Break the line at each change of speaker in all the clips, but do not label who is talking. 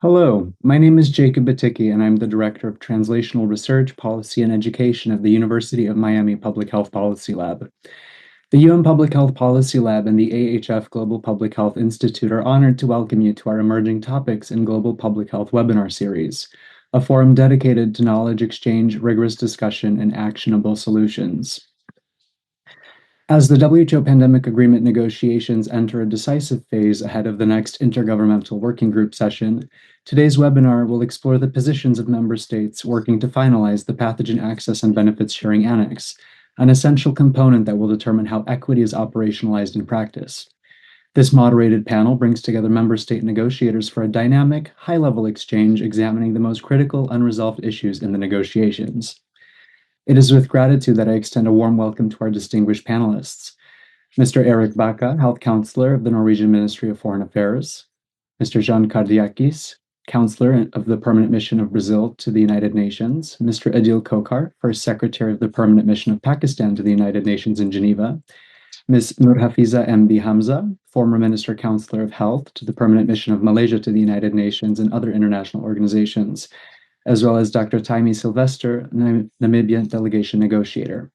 Hello, my name is Jacob Baticki, and I'm the Director of Translational Research, Policy, and Education of the University of Miami Public Health Policy Lab. The UM Public Health Policy Lab and the AHF Global Public Health Institute are honored to welcome you to our Emerging Topics in Global Public Health webinar series, a forum dedicated to knowledge exchange, rigorous discussion, and actionable solutions. As the WHO pandemic agreement negotiations enter a decisive phase ahead of the next Intergovernmental Working Group session, today's webinar will explore the positions of member states working to finalize the Pathogen Access and Benefit-Sharing Annex, an essential component that will determine how equity is operationalized in practice. This moderated panel brings together member state negotiators for a dynamic, high-level exchange examining the most critical unresolved issues in the negotiations. It is with gratitude that I extend a warm welcome to our distinguished panelists. Mr. Eric Baca, Health Counselor of the Norwegian Ministry of Foreign Affairs, Mr. Jean Kardiakis, Counselor of the Permanent Mission of Brazil to the United Nations, Mr. Adil Kokar, First Secretary of the Permanent Mission of Pakistan to the United Nations in Geneva, Ms. Nurhafiza M.B. Hamza, former Minister Counselor of Health to the Permanent Mission of Malaysia to the United Nations and other international organizations, as well as Dr. Taimi Sylvester, Namibian Delegation Negotiator.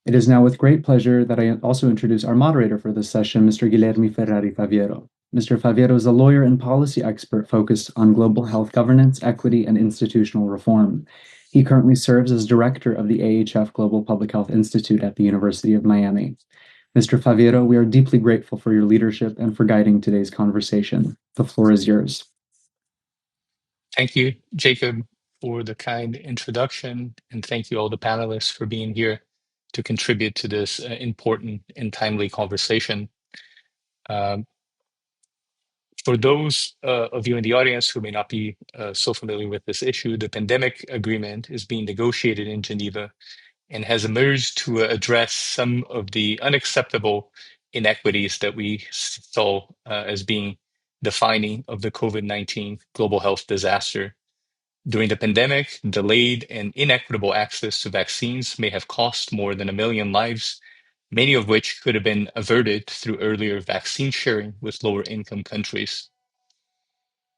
It is now with great pleasure that I also introduce our moderator for this session, Mr. Guilherme Ferrari Faviero. Mr. Faviero is a lawyer and policy expert focused on global health governance, equity, and institutional reform. He currently serves as director of the AHF Global Public Health Institute at the University of Miami. Mr. Faviero, we are deeply grateful for your leadership and for guiding today's conversation. The floor is yours.
Thank you, Jacob, for the kind introduction, and thank you all the panelists for being here to contribute to this important and timely conversation. For those of you in the audience who may not be so familiar with this issue, the pandemic agreement is being negotiated in Geneva and has emerged to address some of the unacceptable inequities that we saw as being defining of the COVID-19 global health disaster. During the pandemic, delayed and inequitable access to vaccines may have cost more than 1 million lives, many of which could have been averted through earlier vaccine sharing with lower income countries.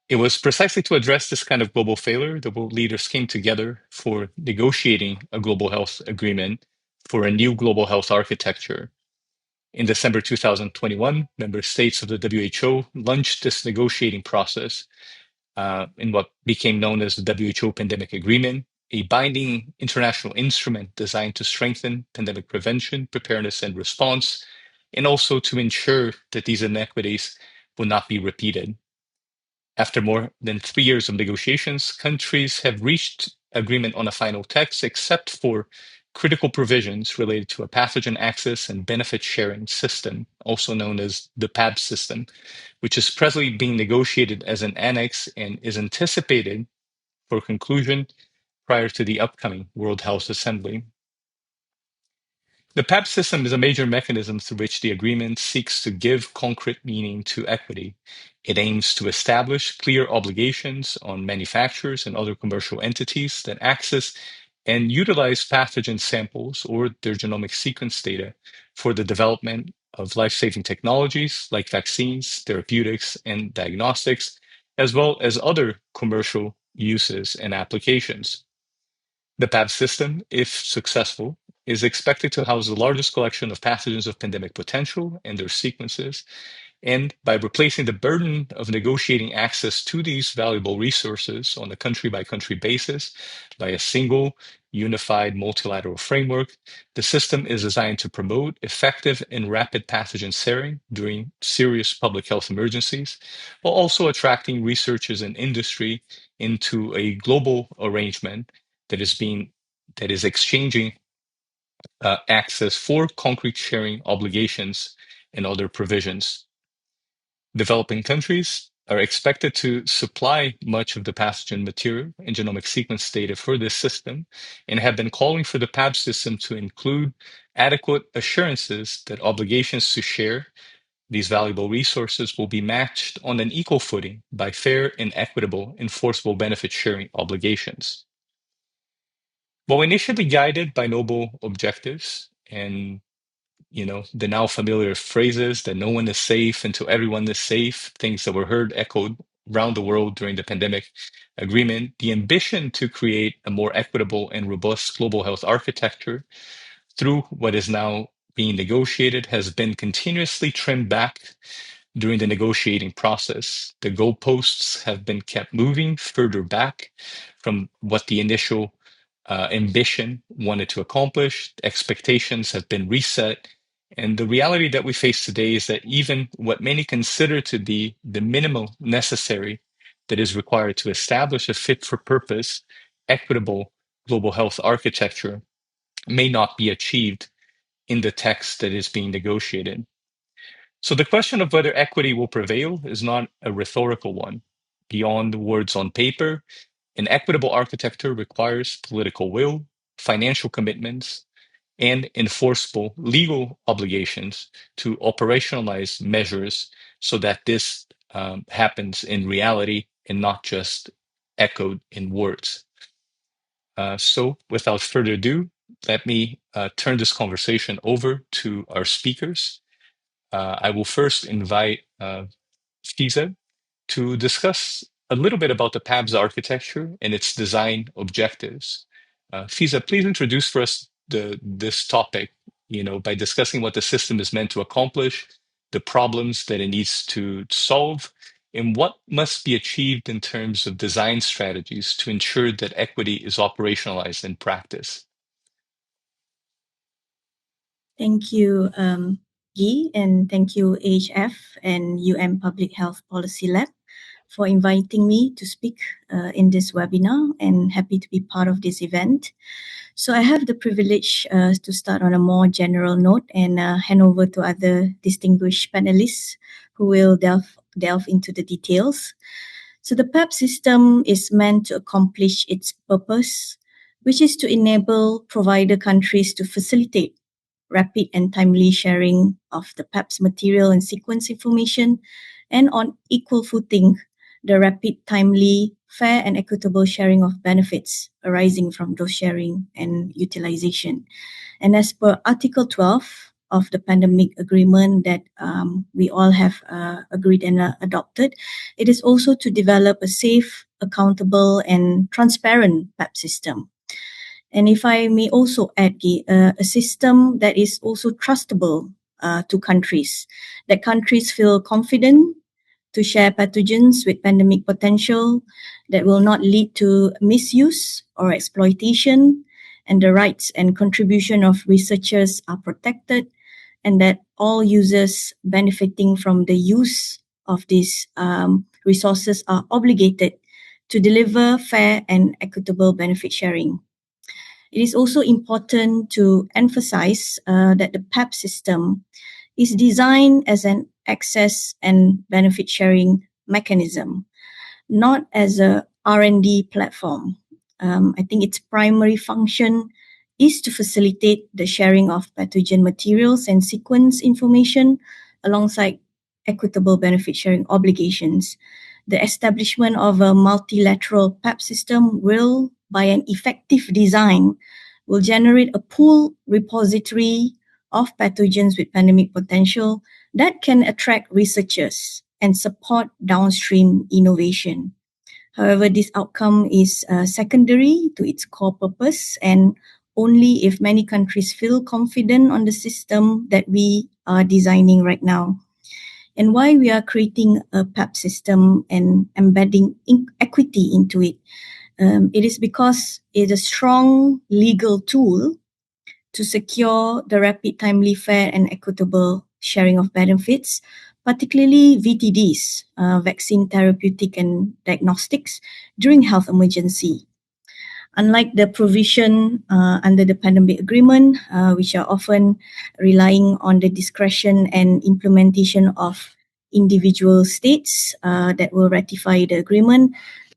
It was precisely to address this kind of global failure that world leaders came together for negotiating a global health agreement for a new global health architecture. In December 2021, member states of the WHO launched this negotiating process in what became known as the WHO Pandemic Agreement, a binding international instrument designed to strengthen pandemic prevention, preparedness, and response, and also to ensure that these inequities will not be repeated. After more than 3 years of negotiations, countries have reached agreement on a final text, except for critical provisions related to a pathogen access and benefit-sharing system, also known as the PABS system, which is presently being negotiated as an annex and is anticipated for conclusion prior to the upcoming World Health Assembly. The PABS system is a major mechanism through which the agreement seeks to give concrete meaning to equity. It aims to establish clear obligations on manufacturers and other commercial entities that access and utilize pathogen samples or their genomic sequence data for the development of life-saving technologies like vaccines, therapeutics, and diagnostics, as well as other commercial uses and applications. The PABS system, if successful, is expected to house the largest collection of pathogens of pandemic potential and their sequences. And by replacing the burden of negotiating access to these valuable resources on a country-by-country basis by a single, unified multilateral framework, the system is designed to promote effective and rapid pathogen sharing during serious public health emergencies, while also attracting researchers and industry into a global arrangement that is exchanging access for concrete sharing obligations and other provisions. Developing countries are expected to supply much of the pathogen material and genomic sequence data for this system and have been calling for the PABS system to include adequate assurances that obligations to share these valuable resources will be matched on an equal footing by fair and equitable enforceable benefit sharing obligations. While initially guided by noble objectives and the now familiar phrases that no one is safe until everyone is safe, things that were heard echoed around the world during the pandemic agreement, the ambition to create a more equitable and robust global health architecture through what is now being negotiated has been continuously trimmed back during the negotiating process. The goalposts have been kept moving further back from what the initial ambition wanted to accomplish. Expectations have been reset. And the reality that we face today is that even what many consider to be the minimum necessary that is required to establish a fit for purpose, equitable global health architecture may not be achieved in the text that is being negotiated. So the question of whether equity will prevail is not a rhetorical one. Beyond the words on paper, an equitable architecture requires political will, financial commitments, and enforceable legal obligations to operationalize measures so that this happens in reality and not just echoed in words. So without further ado, let me turn this conversation over to our speakers. I will first invite Fiza to discuss a little bit about the PABS architecture and its design objectives. Fiza, please introduce for us this topic, by discussing what the system is meant to accomplish, the problems that it needs to solve, and what must be achieved in terms of design strategies to ensure that equity is operationalized in practice.
Thank you, Guy, and thank you, AHF and Public Health Policy Lab for inviting me to speak in this webinar, and happy to be part of this event. So I have the privilege to start on a more general note and hand over to other distinguished panelists who will delve into the details. So the PABS system is meant to accomplish its purpose, which is to enable provider countries to facilitate rapid and timely sharing of the PABS material and sequence information, and on equal footing, the rapid, timely, fair and equitable sharing of benefits arising from those sharing and utilization. And as per Article 12 of the pandemic agreement that we all have agreed and adopted, it is also to develop a safe, accountable and transparent PABS system. And if I may also add, a system that is also trustable to countries, that countries feel confident to share pathogens with pandemic potential, that will not lead to misuse or exploitation, and the rights and contribution of researchers are protected, and that all users benefiting from the use of these resources are obligated to deliver fair and equitable benefit sharing. It is also important to emphasize that the PABS system is designed as an access and benefit sharing mechanism, not as a R&D platform. I think its primary function is to facilitate the sharing of pathogen materials and sequence information alongside equitable benefit sharing obligations. The establishment of a multilateral PABS system will, by an effective design, will generate a pool repository of pathogens with pandemic potential that can attract researchers and support downstream innovation. However, this outcome is secondary to its core purpose, and only if many countries feel confident on the system that we are designing right now. And why we are creating a PABS system and embedding equity into it. It is because it's a strong legal tool to secure the rapid, timely, fair and equitable sharing of benefits, particularly VTDs, vaccine therapeutic and diagnostics, during health emergency. Unlike the provision under the pandemic agreement, which are often relying on the discretion and implementation of individual states that will ratify the agreement,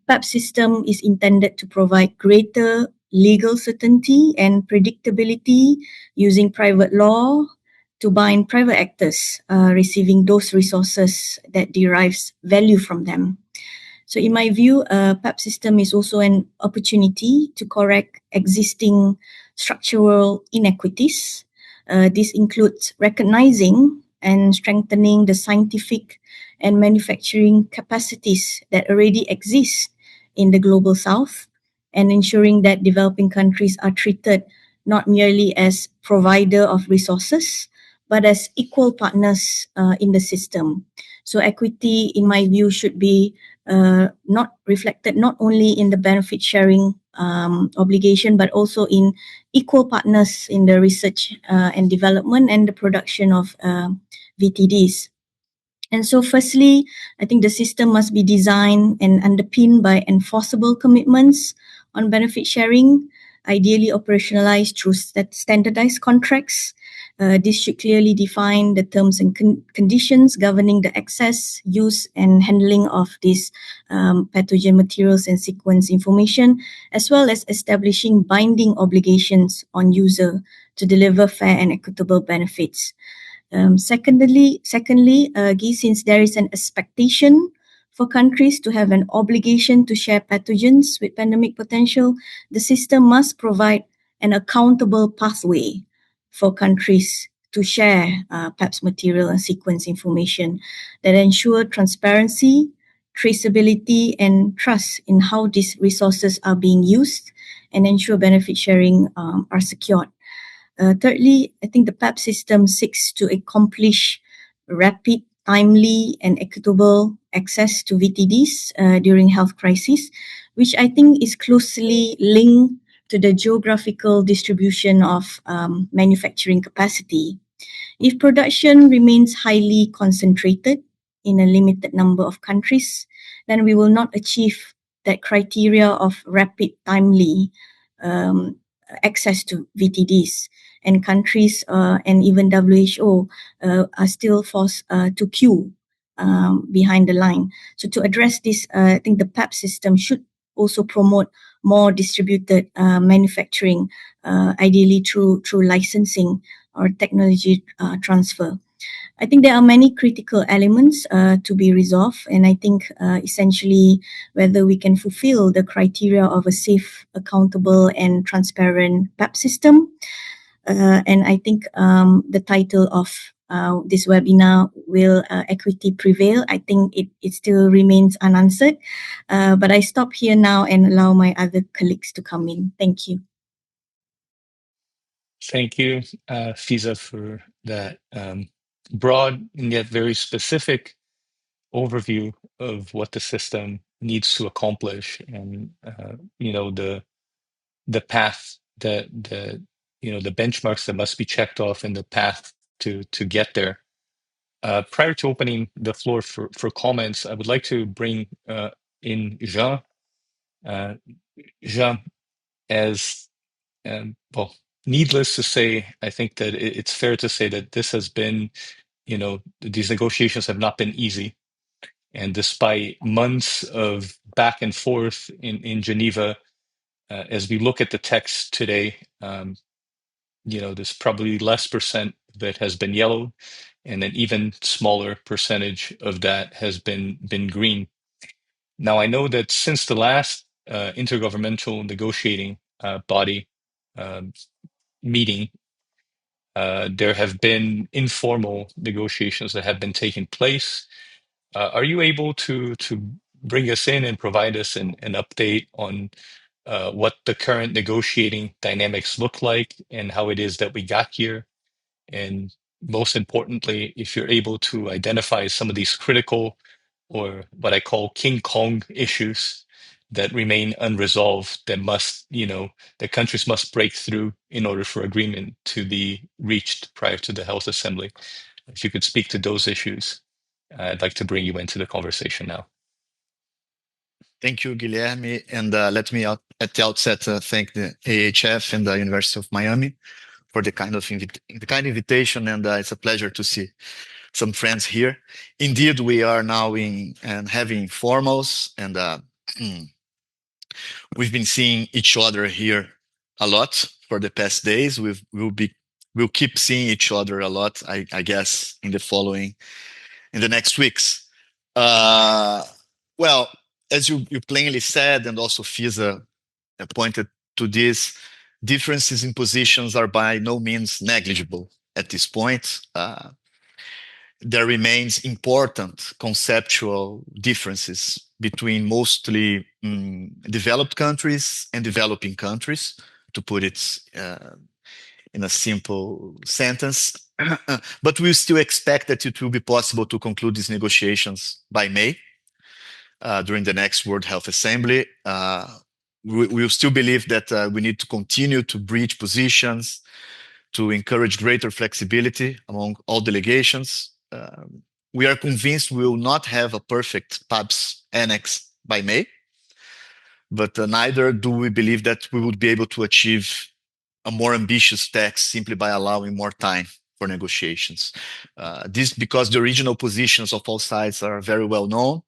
PABS system is intended to provide greater legal certainty and predictability using private law to bind private actors receiving those resources that derives value from them. So in my view, PABS system is also an opportunity to correct existing structural inequities. This includes recognizing and strengthening the scientific and manufacturing capacities that already exist in the global south, and ensuring that developing countries are treated not merely as provider of resources, but as equal partners in the system. So equity, in my view, should be not reflected not only in the benefit sharing obligation, but also in equal partners in the research and development and the production of VTDs. And so firstly, I think the system must be designed and underpinned by enforceable commitments on benefit sharing, ideally operationalized through standardized contracts. This should clearly define the terms and conditions governing the access, use, and handling of these pathogen materials and sequence information, as well as establishing binding obligations on user to deliver fair and equitable benefits. Secondly, Guy, since there is an expectation for countries to have an obligation to share pathogens with pandemic potential, the system must provide an accountable pathway for countries to share PABS material and sequence information that ensure transparency, traceability, and trust in how these resources are being used, and ensure benefit sharing are secured. Thirdly, I think the PABS system seeks to accomplish rapid, timely, and equitable access to VTDs during health crises, which I think is closely linked to the geographical distribution of manufacturing capacity. If production remains highly concentrated in a limited number of countries, then we will not achieve that criteria of rapid, timely access to VTDs. And countries and even WHO are still forced to queue behind the line. So to address this, I think the PABS system should also promote more distributed manufacturing, ideally through licensing or technology transfer. I think there are many critical elements to be resolved, and I think essentially whether we can fulfill the criteria of a safe, accountable, and transparent PABS system. And I think the title of this webinar, Will Equity Prevail? I think it still remains unanswered. But I stop here now and allow my other colleagues to come in. Thank you.
Thank you, Fiza, for that broad and yet very specific overview of what the system needs to accomplish, and the path that the benchmarks that must be checked off and the path to get there. Prior to opening the floor for comments, I would like to bring in Jean. Jean, as well, needless to say, I think that it's fair to say that this has been, these negotiations have not been easy. And despite months of back and forth in Geneva, as we look at the text today, there's probably less percent that has been yellow, and an even smaller percentage of that has been green. Now, I know that since the last intergovernmental negotiating body meeting, there have been informal negotiations that have been taking place. Are you able to bring us in and provide us an update on what the current negotiating dynamics look like and how it is that we got here? And most importantly, if you're able to identify some of these critical, or what I call King Kong issues that remain unresolved, that that countries must break through in order for agreement to be reached prior to the Health Assembly. If you could speak to those issues, I'd like to bring you into the conversation now.
Thank you, Guilherme. And let me at the outset thank the AHF and the University of Miami for the kind invitation, and it's a pleasure to see some friends here. Indeed, we are now having formals, and we've been seeing each other here a lot for the past days. We'll keep seeing each other a lot, I guess, in the next weeks. Well, as you plainly said, and also Fiza pointed to this, differences in positions are by no means negligible at this point. there remains important conceptual differences between mostly developed countries and developing countries, to put it in a simple sentence. But we still expect that it will be possible to conclude these negotiations by May, during the next World Health Assembly. We still believe that we need to continue to bridge positions, to encourage greater flexibility among all delegations. We are convinced we will not have a perfect PABS Annex by May, but neither do we believe that we would be able to achieve a more ambitious text simply by allowing more time for negotiations. This because the original positions of all sides are very well known,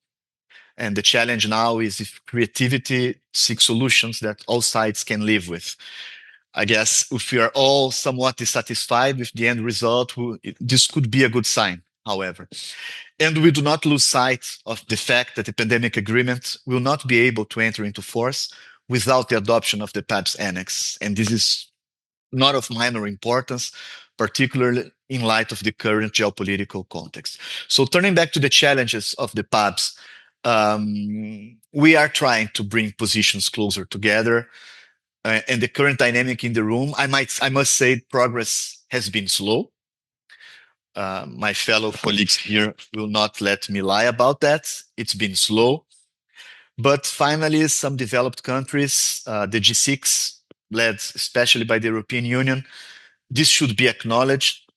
and the challenge now is if creativity seeks solutions that all sides can live with. I guess if we are all somewhat dissatisfied with the end result, this could be a good sign, however. And we do not lose sight of the fact that the pandemic agreement will not be able to enter into force without the adoption of the PABS Annex. And this is not of minor importance, particularly in light of the current geopolitical context. So turning back to the challenges of the PABS, we are trying to bring positions closer together. And the current dynamic in the room, I must say, progress has been slow. My fellow colleagues here will not let me lie about that. It's been slow. But finally, some developed countries, the G6, led especially by the European Union, this should be acknowledged.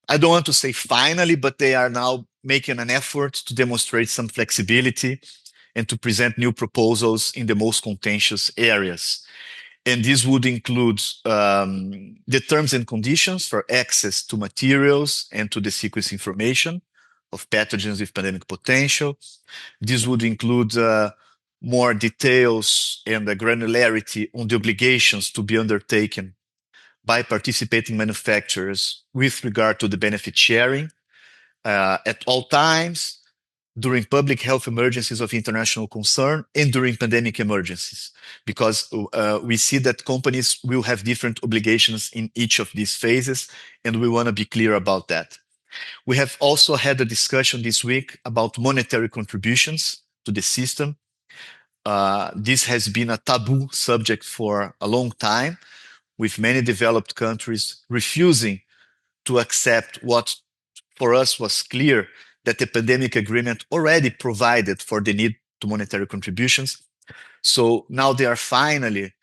I don't want to say finally, but they are now making an effort to demonstrate some flexibility and to present new proposals in the most contentious areas. And this would include the terms and conditions for access to materials and to the sequence information of pathogens with pandemic potential. This would include more details and the granularity on the obligations to be undertaken by participating manufacturers with regard to the benefit sharing at all times, during public health emergencies of international concern, and during pandemic emergencies, because we see that companies will have different obligations in each of these phases, and we want to be clear about that. We have also had a discussion this week about monetary contributions to the system. This has been a taboo subject for a long time, with many developed countries refusing to accept what for us was clear, that the pandemic agreement already provided for the need to monetary contributions. So now they are finally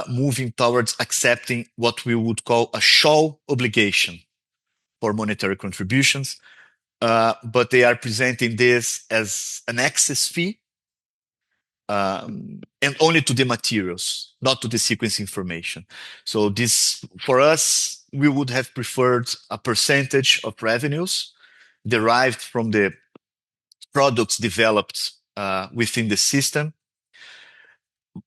moving towards accepting what we would call a shall obligation for monetary contributions, but they are presenting this as an excess fee, and only to the materials, not to the sequence information. So this, for us, we would have preferred a percentage of revenues derived from the products developed within the system.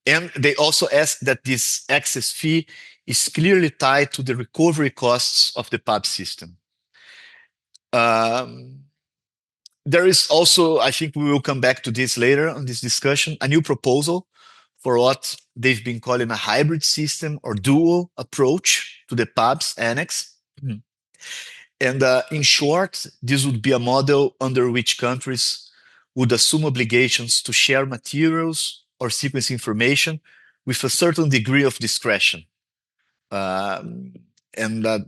And they also ask that this excess fee is clearly tied to the recovery costs of the PABS system. There is also, I think we will come back to this later on this discussion, a new proposal for what they've been calling a hybrid system or dual approach to the PABS Annex. And in short, this would be a model under which countries would assume obligations to share materials or sequence information with a certain degree of discretion. And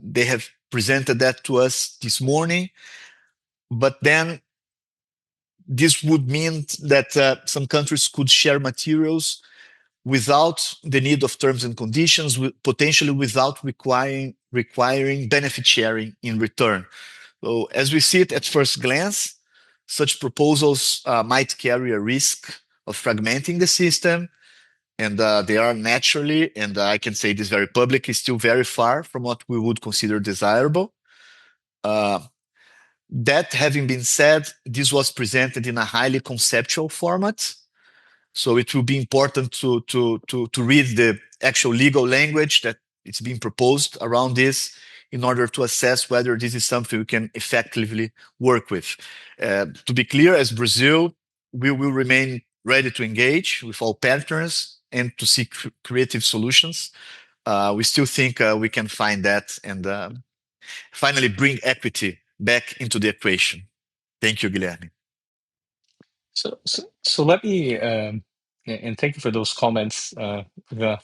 they have presented that to us this morning. But then this would mean that some countries could share materials without the need of terms and conditions, potentially without requiring benefit sharing in return. So as we see it at first glance, such proposals might carry a risk of fragmenting the system, and they are naturally, and I can say this very publicly, still very far from what we would consider desirable. That having been said, this was presented in a highly conceptual format. So it will be important to read the actual legal language that it's being proposed around this in order to assess whether this is something we can effectively work with. To be clear, as Brazil, we will remain ready to engage with all partners and to seek creative solutions. We still think we can find that and finally bring equity back into the equation. Thank you, Guilherme.
So let me, and thank you for those comments, Iva.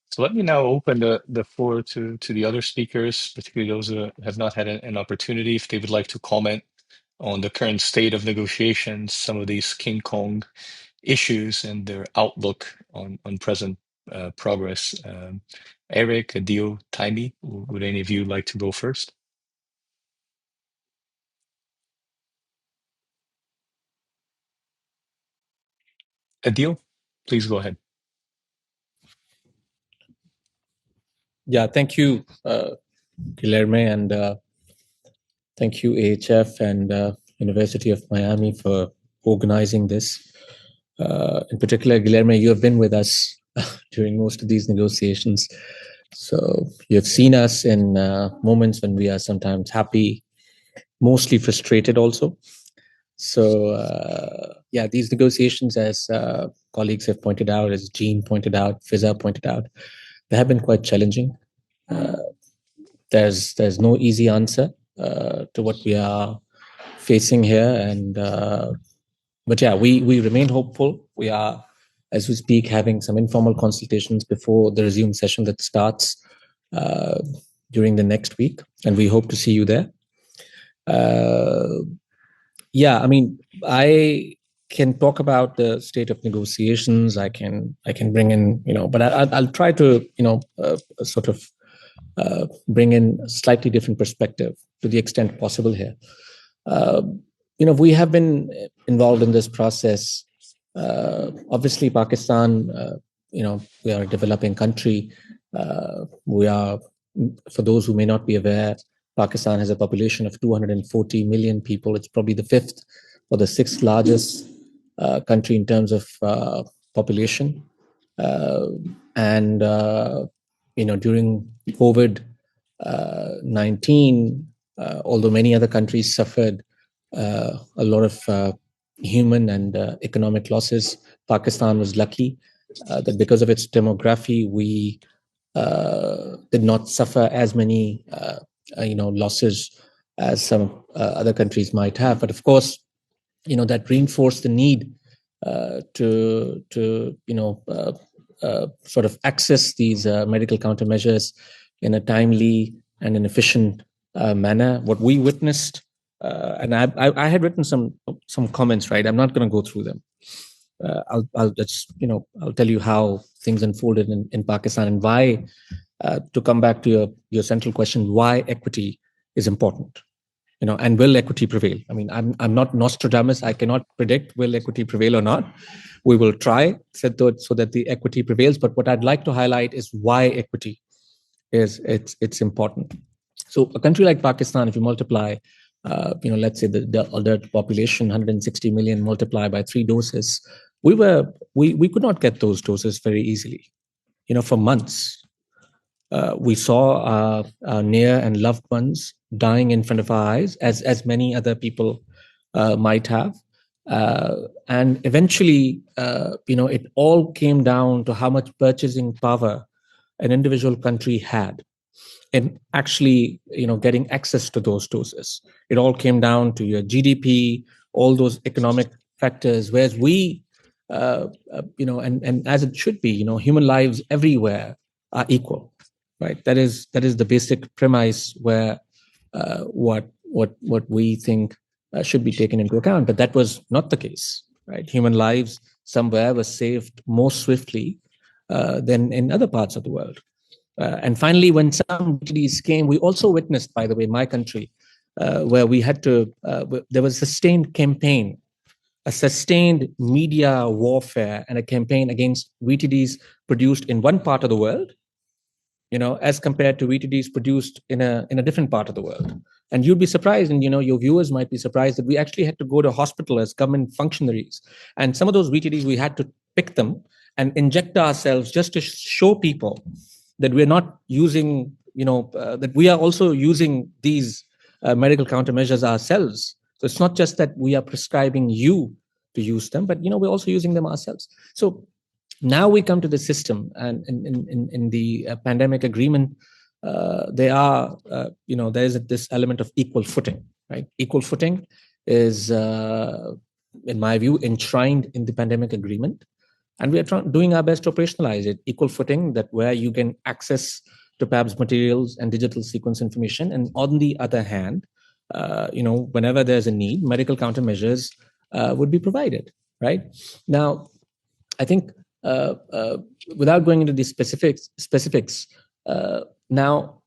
So let me now open the floor to the other speakers, particularly those who have not had an opportunity, if they would like to comment on the current state of negotiations, some of these King Kong issues, and their outlook on present progress. Eric, Adil, Taimi, would any of you like to go first? Adil, please go ahead.
Yeah, thank you, Guilherme, and thank you, AHF and University of Miami for organizing this. In particular, Guilherme, you have been with us during most of these negotiations. So you have seen us in moments when we are sometimes happy, mostly frustrated also. So yeah, these negotiations, as colleagues have pointed out, as Jean pointed out, Fiza pointed out, they have been quite challenging. There's no easy answer to what we are facing here, and but yeah, we remain hopeful. We are, as we speak, having some informal consultations before the resume session that starts during the next week, and we hope to see you there. Yeah, I mean, I can talk about the state of negotiations. I can bring in, but I'll try to, sort of bring in a slightly different perspective to the extent possible here. We have been involved in this process. Obviously, Pakistan, we are a developing country. We are, for those who may not be aware, Pakistan has a population of 240 million people. It's probably the fifth or the sixth largest country in terms of population. And during COVID-19, although many other countries suffered a lot of human and economic losses, Pakistan was lucky that because of its demography, we did not suffer as many losses as some other countries might have. But of course, that reinforced the need to sort of access these medical countermeasures in a timely and an efficient manner. What we witnessed, and I had written some comments, right? I'm not going to go through them. I'll just I'll tell you how things unfolded in Pakistan, and why. To come back to your central question, why equity is important, and will equity prevail? I mean, I'm not Nostradamus. I cannot predict will equity prevail or not. We will try so that the equity prevails. But what I'd like to highlight is why equity it's important. So a country like Pakistan, if you multiply, let's say the adult population, 160 million, multiplied by 3 doses, we could not get those doses very easily, for months. We saw our near and loved ones dying in front of our eyes, as many other people might have. And eventually, it all came down to how much purchasing power an individual country had in actually, getting access to those doses. It all came down to your GDP, all those economic factors, whereas we, and as it should be, human lives everywhere are equal. Right, that is the basic premise where what we think should be taken into account. But that was not the case. Right, human lives somewhere were saved more swiftly than in other parts of the world. And finally, when some tragedies came, we also witnessed, by the way, my country, where we had to. There was a sustained campaign, a sustained media warfare, and a campaign against VTDs produced in one part of the world, as compared to VTDs produced in a different part of the world. And you'd be surprised, and your viewers might be surprised, that we actually had to go to hospital as government functionaries. And some of those VTDs, we had to pick them and inject ourselves just to show people that we're not using, that we are also using these medical countermeasures ourselves. So it's not just that we are prescribing you to use them, but we're also using them ourselves. So now we come to the system, and in the pandemic agreement, there is this element of equal footing. right? Equal footing is, in my view, enshrined in the pandemic agreement. And we are doing our best to operationalize it. Equal footing, that where you can access to PABS materials and digital sequence information. And on the other hand, whenever there's a need, medical countermeasures would be provided, right? Now, I think without going into the specifics, now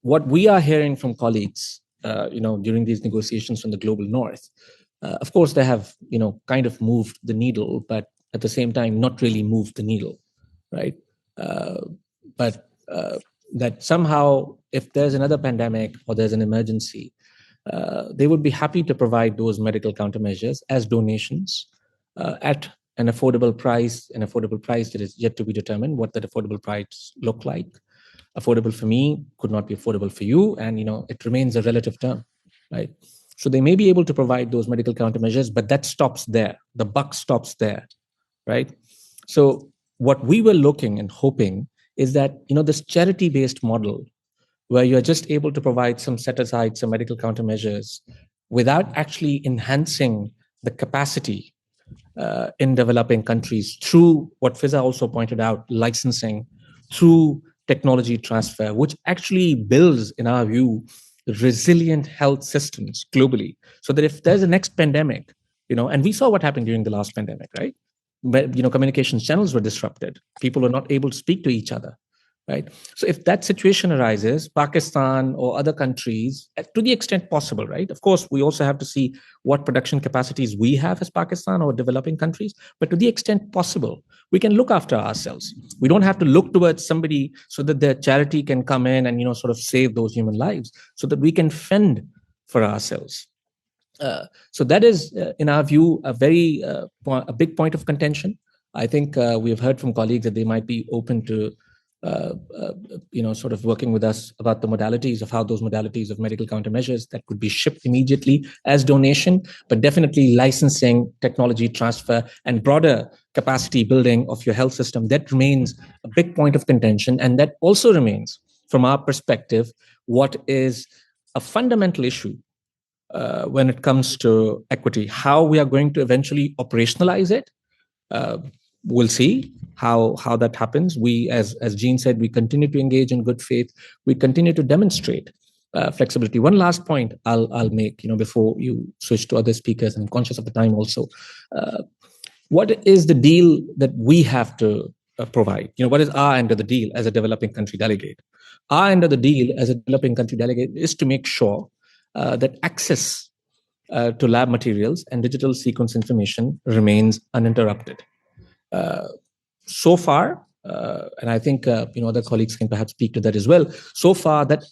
what we are hearing from colleagues, during these negotiations from the global north, of course, they have, kind of moved the needle, but at the same time, not really moved the needle, right? But that somehow, if there's another pandemic or there's an emergency, they would be happy to provide those medical countermeasures as donations at an affordable price that is yet to be determined, what that affordable price look like. Affordable for me could not be affordable for you, and it remains a relative term, right? So they may be able to provide those medical countermeasures, but that stops there. The buck stops there, right? So what we were looking and hoping is that this charity-based model, where you're just able to provide some set aside, some medical countermeasures, without actually enhancing the capacity in developing countries through what Fiza also pointed out, licensing, through technology transfer, which actually builds, in our view, resilient health systems globally, so that if there's a next pandemic, and we saw what happened during the last pandemic, right? But, communications channels were disrupted. People were not able to speak to each other, right? So if that situation arises, Pakistan or other countries, to the extent possible, right? Of course, we also have to see what production capacities we have as Pakistan or developing countries, but to the extent possible, we can look after ourselves. We don't have to look towards somebody so that their charity can come in and, sort of save those human lives, so that we can fend for ourselves. So that is, in our view, a big point of contention. I think we have heard from colleagues that they might be open to sort of working with us about the modalities of how those modalities of medical countermeasures that could be shipped immediately as donation, but definitely licensing, technology transfer, and broader capacity building of your health system. That remains a big point of contention. And that also remains, from our perspective, what is a fundamental issue when it comes to equity. How we are going to eventually operationalize it, we'll see how that happens. We, as Jean said, we continue to engage in good faith. We continue to demonstrate flexibility. One last point I'll make, before you switch to other speakers, and I'm conscious of the time also. What is the deal that we have to provide? What is our end of the deal as a developing country delegate? Our end of the deal as a developing country delegate is to make sure that access to lab materials and digital sequence information remains uninterrupted. So far, and I think other colleagues can perhaps speak to that as well. So far, that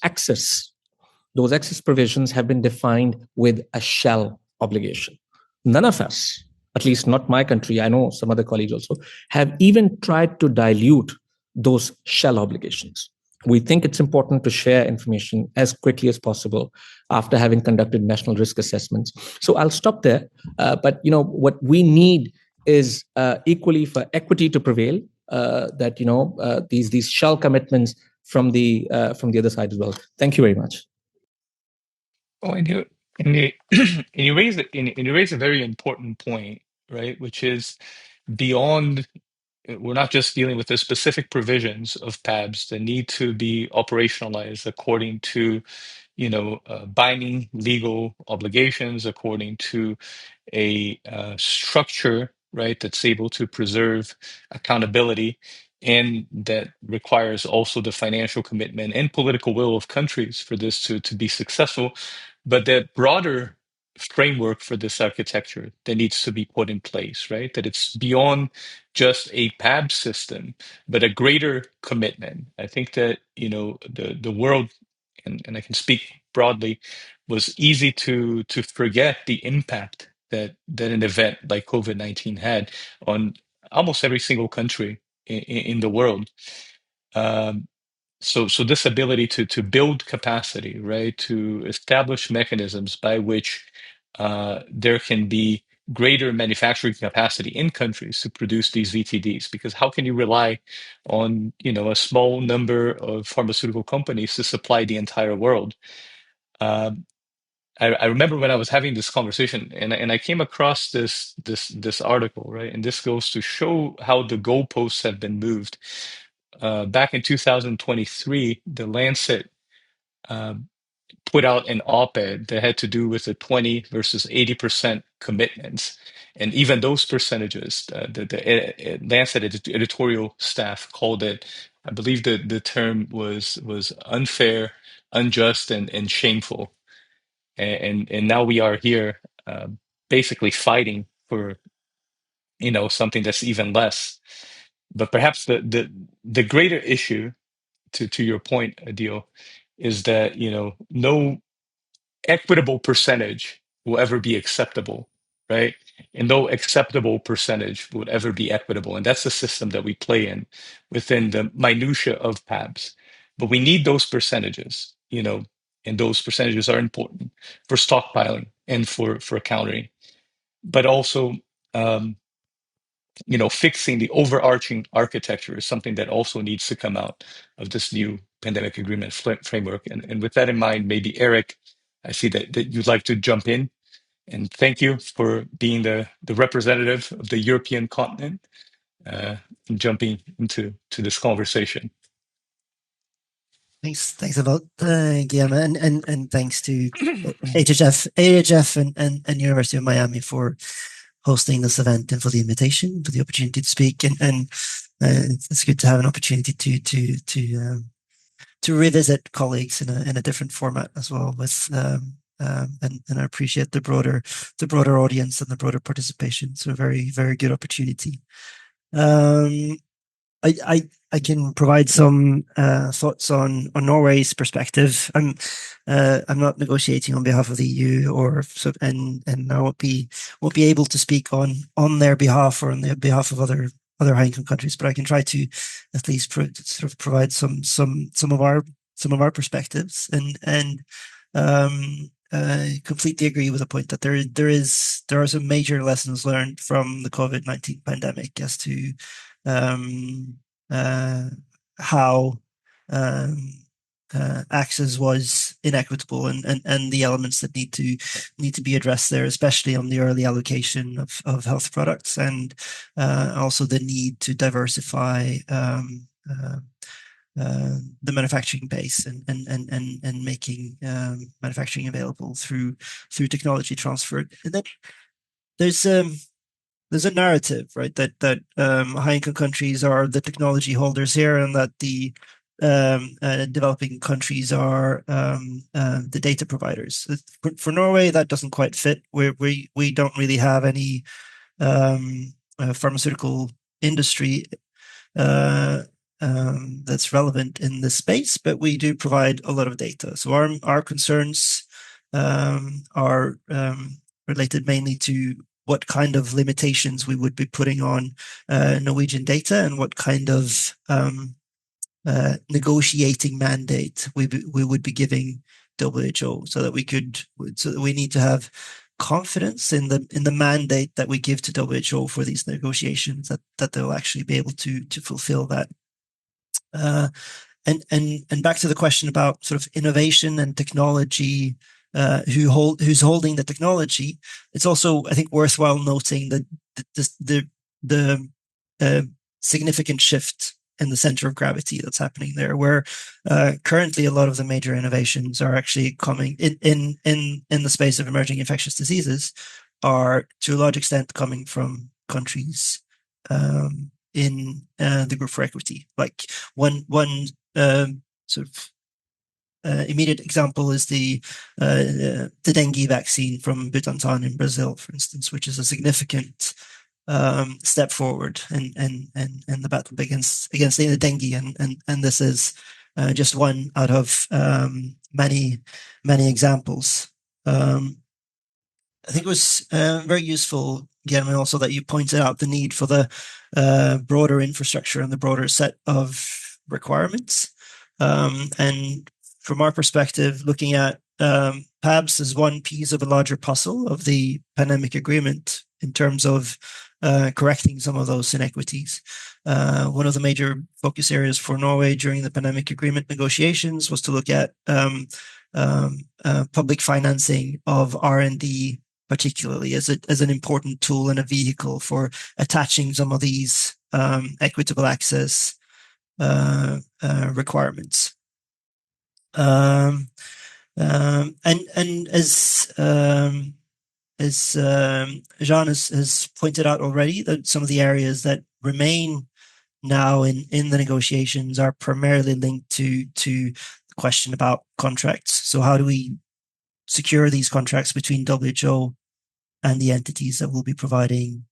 those access provisions have been defined with a shall obligation. None of us, at least not my country, I know some other colleagues also, have even tried to dilute those shall obligations. We think it's important to share information as quickly as possible after having conducted national risk assessments. So I'll stop there. But what we need is equally for equity to prevail. That these shall commitments from the other side as well. Thank you very much.
Oh, and you raise a very important point, right? Which is beyond. We're not just dealing with the specific provisions of PABS that need to be operationalized according to, binding legal obligations, according to a structure, right, that's able to preserve accountability, and that requires also the financial commitment and political will of countries for this to be successful. But that broader framework for this architecture that needs to be put in place, right? That it's beyond just a PABS system, but a greater commitment. I think that, the world, and I can speak broadly, was easy to forget the impact that an event like COVID-19 had on almost every single country in the world. So this ability to build capacity, right, to establish mechanisms by which there can be greater manufacturing capacity in countries to produce these VTDs, because how can you rely on a small number of pharmaceutical companies to supply the entire world? I remember when I was having this conversation, and I came across this article, right? And this goes to show how the goalposts have been moved. Back in 2023, the Lancet put out an op-ed that had to do with the 20 versus 80% commitments. And even those percentages, the Lancet editorial staff called it, I believe the term was unfair, unjust, and shameful. And now we are here basically fighting for something that's even less. But perhaps the greater issue, to your point, Adil, is that no equitable percentage will ever be acceptable, right? And no acceptable percentage would ever be equitable. And that's the system that we play in within the minutia of PABS. But we need those percentages, and those percentages are important for stockpiling and for countering. But also, fixing the overarching architecture is something that also needs to come out of this new pandemic agreement framework. And with that in mind, maybe Eric, I see that you'd like to jump in. And thank you for being the representative of the European continent and jumping into this conversation.
Thanks a lot, Guillermo, and thanks to AHF and University of Miami for hosting this event and for the invitation, for the opportunity to speak, and it's good to have an opportunity to revisit colleagues in a different format as well. With and I appreciate the broader audience and the broader participation. So a very good opportunity. I can provide some thoughts on Norway's perspective. I'm not negotiating on behalf of the EU and I won't be able to speak on their behalf or on the behalf of other high-income countries, but I can try to at least sort of provide some of our perspectives and completely agree with the point that there are some major lessons learned from the COVID-19 pandemic as to how access was inequitable and the elements that need to be addressed there, especially on the early allocation of health products, and also the need to diversify the manufacturing base and making manufacturing available through technology transfer. And then there's a narrative, right, that high-income countries are the technology holders here, and that the developing countries are the data providers. For Norway, that doesn't quite fit. We don't really have any pharmaceutical industry that's relevant in this space, but we do provide a lot of data. So our concerns are related mainly to what kind of limitations we would be putting on Norwegian data and what kind of negotiating mandate we would be giving WHO, so that we need to have confidence in the mandate that we give to WHO for these negotiations, that they'll actually be able to fulfill that. And back to the question about sort of innovation and technology, who's holding the technology. It's also, I think, worthwhile noting that the significant shift in the center of gravity that's happening there, where currently a lot of the major innovations are actually coming in the space of emerging infectious diseases, are to a large extent coming from countries in the Group for Equity. Like one sort of immediate example is the dengue vaccine from Butantan in Brazil, for instance, which is a significant step forward in the battle against the dengue, and this is just one out of many examples. I think it was very useful, Guillermo, also that you pointed out the need for the broader infrastructure and the broader set of requirements. And from our perspective, looking at PABS as one piece of a larger puzzle of the pandemic agreement in terms of correcting some of those inequities. One of the major focus areas for Norway during the pandemic agreement negotiations was to look at public financing of R&D, particularly as an important tool and a vehicle for attaching some of these equitable access requirements. And as Jean has pointed out already, that some of the areas that remain now in the negotiations are primarily linked to the question about contracts. So how do we secure these contracts between WHO and the entities that will be providing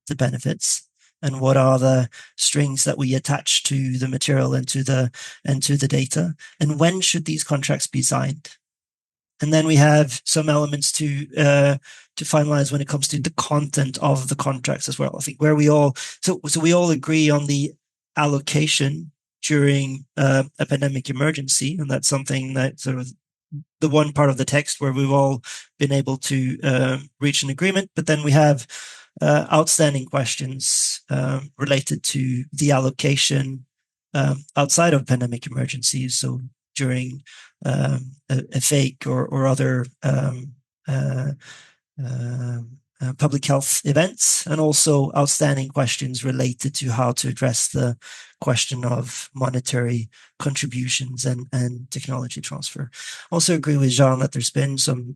the benefits? And what are the strings that we attach to the material and to the data? And when should these contracts be signed? And then we have some elements to finalize when it comes to the content of the contracts as well. I think where we all agree on the allocation during a pandemic emergency, and that's something that sort of the one part of the text where we've all been able to reach an agreement. But then we have outstanding questions related to the allocation outside of pandemic emergencies. So during a fake or other public health events, and also outstanding questions related to how to address the question of monetary contributions and technology transfer. Also agree with Jean that there's been some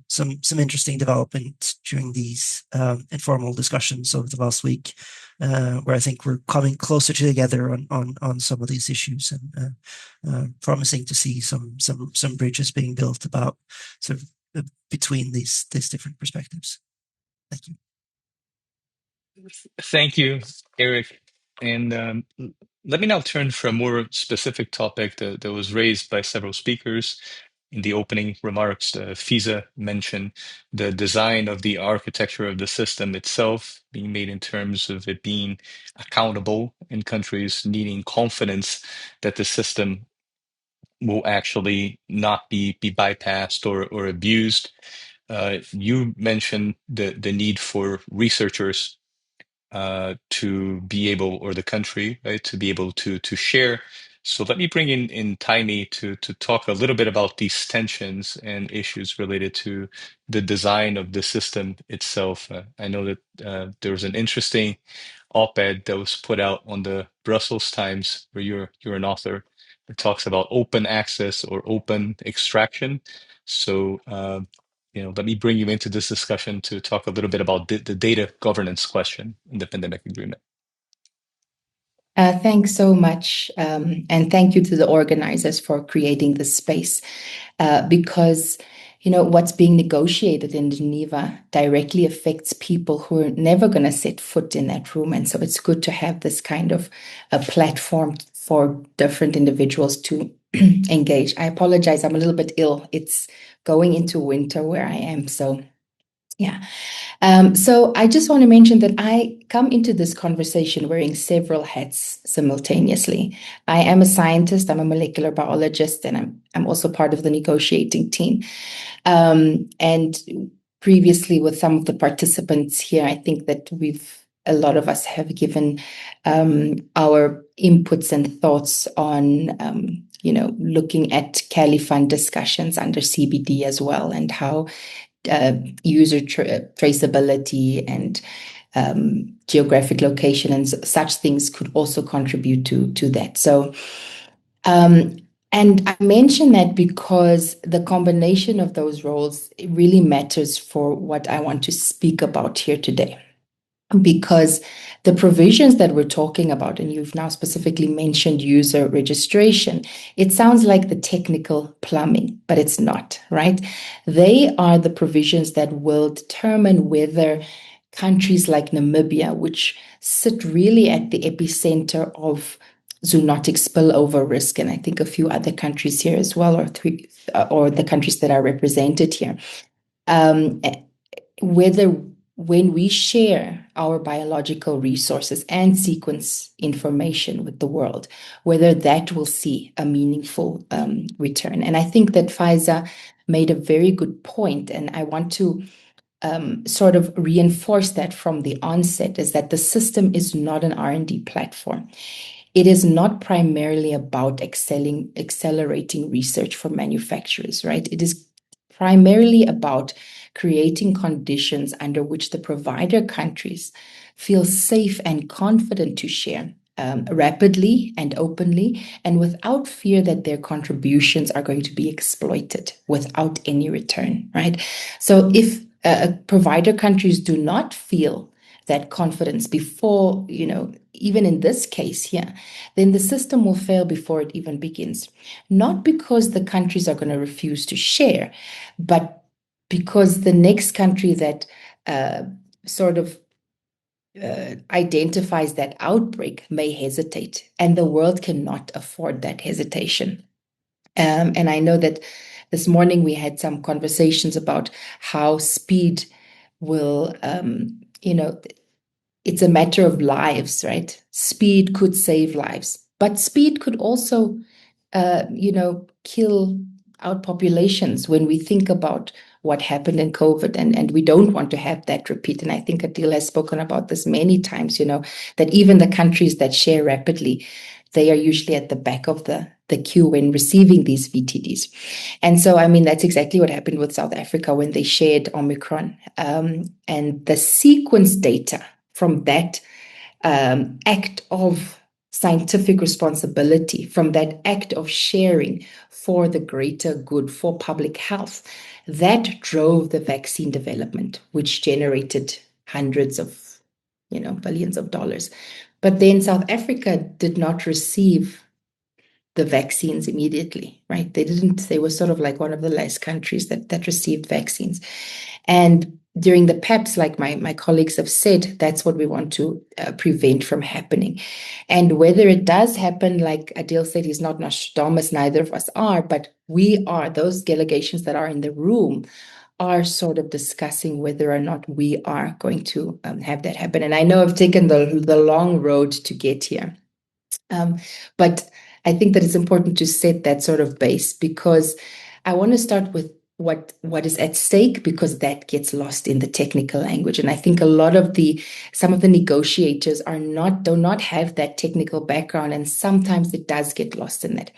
interesting development during these informal discussions over the last week, where I think we're coming closer together on some of these issues, and promising to see some bridges being built about sort of between these different perspectives. Thank you.
Thank you, Eric. And let me now turn for a more specific topic that was raised by several speakers. In the opening remarks, Fisa mentioned the design of the architecture of the system itself being made in terms of it being accountable in countries needing confidence that the system will actually not be bypassed or abused. You mentioned the need for researchers to be able, or the country, right, to be able to share. So let me bring in Taimi to talk a little bit about these tensions and issues related to the design of the system itself. I know that there was an interesting op-ed that was put out on the Brussels Times, where you're an author. It talks about open access or open extraction. So let me bring you into this discussion to talk a little bit about the data governance question in the pandemic agreement.
Thanks so much. And thank you to the organizers for creating this space, because what's being negotiated in Geneva directly affects people who are never going to set foot in that room. And so it's good to have this kind of a platform for different individuals to engage. I apologize, I'm a little bit ill. It's going into winter where I am. So yeah. So I just want to mention that I come into this conversation wearing several hats simultaneously. I am a scientist, I'm a molecular biologist, and I'm also part of the negotiating team. And previously with some of the participants here, I think that a lot of us have given our inputs and thoughts on looking at Cali Fund discussions under CBD as well, and how user traceability and geographic location and such things could also contribute to that. So, and I mention that because the combination of those roles really matters for what I want to speak about here today. Because the provisions that we're talking about, and you've now specifically mentioned user registration, it sounds like the technical plumbing, but it's not, right? They are the provisions that will determine whether countries like Namibia, which sit really at the epicenter of zoonotic spillover risk, and I think a few other countries here as well, or the countries that are represented here, whether when we share our biological resources and sequence information with the world, whether that will see a meaningful return. And I think that Faiza made a very good point, and I want to sort of reinforce that from the onset, is that the system is not an R&D platform. it is not primarily about accelerating research for manufacturers, right? It is primarily about creating conditions under which the provider countries feel safe and confident to share rapidly and openly, and without fear that their contributions are going to be exploited without any return, right? So if provider countries do not feel that confidence before, even in this case here, then the system will fail before it even begins. Not because the countries are going to refuse to share, but because the next country that identifies that outbreak may hesitate, and the world cannot afford that hesitation. And I know that this morning we had some conversations about how speed will, it's a matter of lives, right? Speed could save lives, but speed could also, kill out populations when we think about what happened in COVID, and we don't want to have that repeat. And I think Adil has spoken about this many times, that even the countries that share rapidly, they are usually at the back of the queue when receiving these VTDs. And so, that's exactly what happened with South Africa when they shared Omicron. And the sequence data from that act of scientific responsibility, from that act of sharing for the greater good, for public health, that drove the vaccine development, which generated hundreds of, billions of dollars. But then South Africa did not receive the vaccines immediately, right? They were sort of like one of the last countries that received vaccines. And during the PABS, like my colleagues have said, that's what we want to prevent from happening. And whether it does happen, like Adil said, he's not Nostradamus, neither of us are, but we are, those delegations that are in the room are sort of discussing whether or not we are going to have that happen. And I know I've taken the long road to get here. But I think that it's important to set that sort of base, because I want to start with what is at stake, because that gets lost in the technical language. And I think some of the negotiators do not have that technical background, and sometimes it does get lost in that.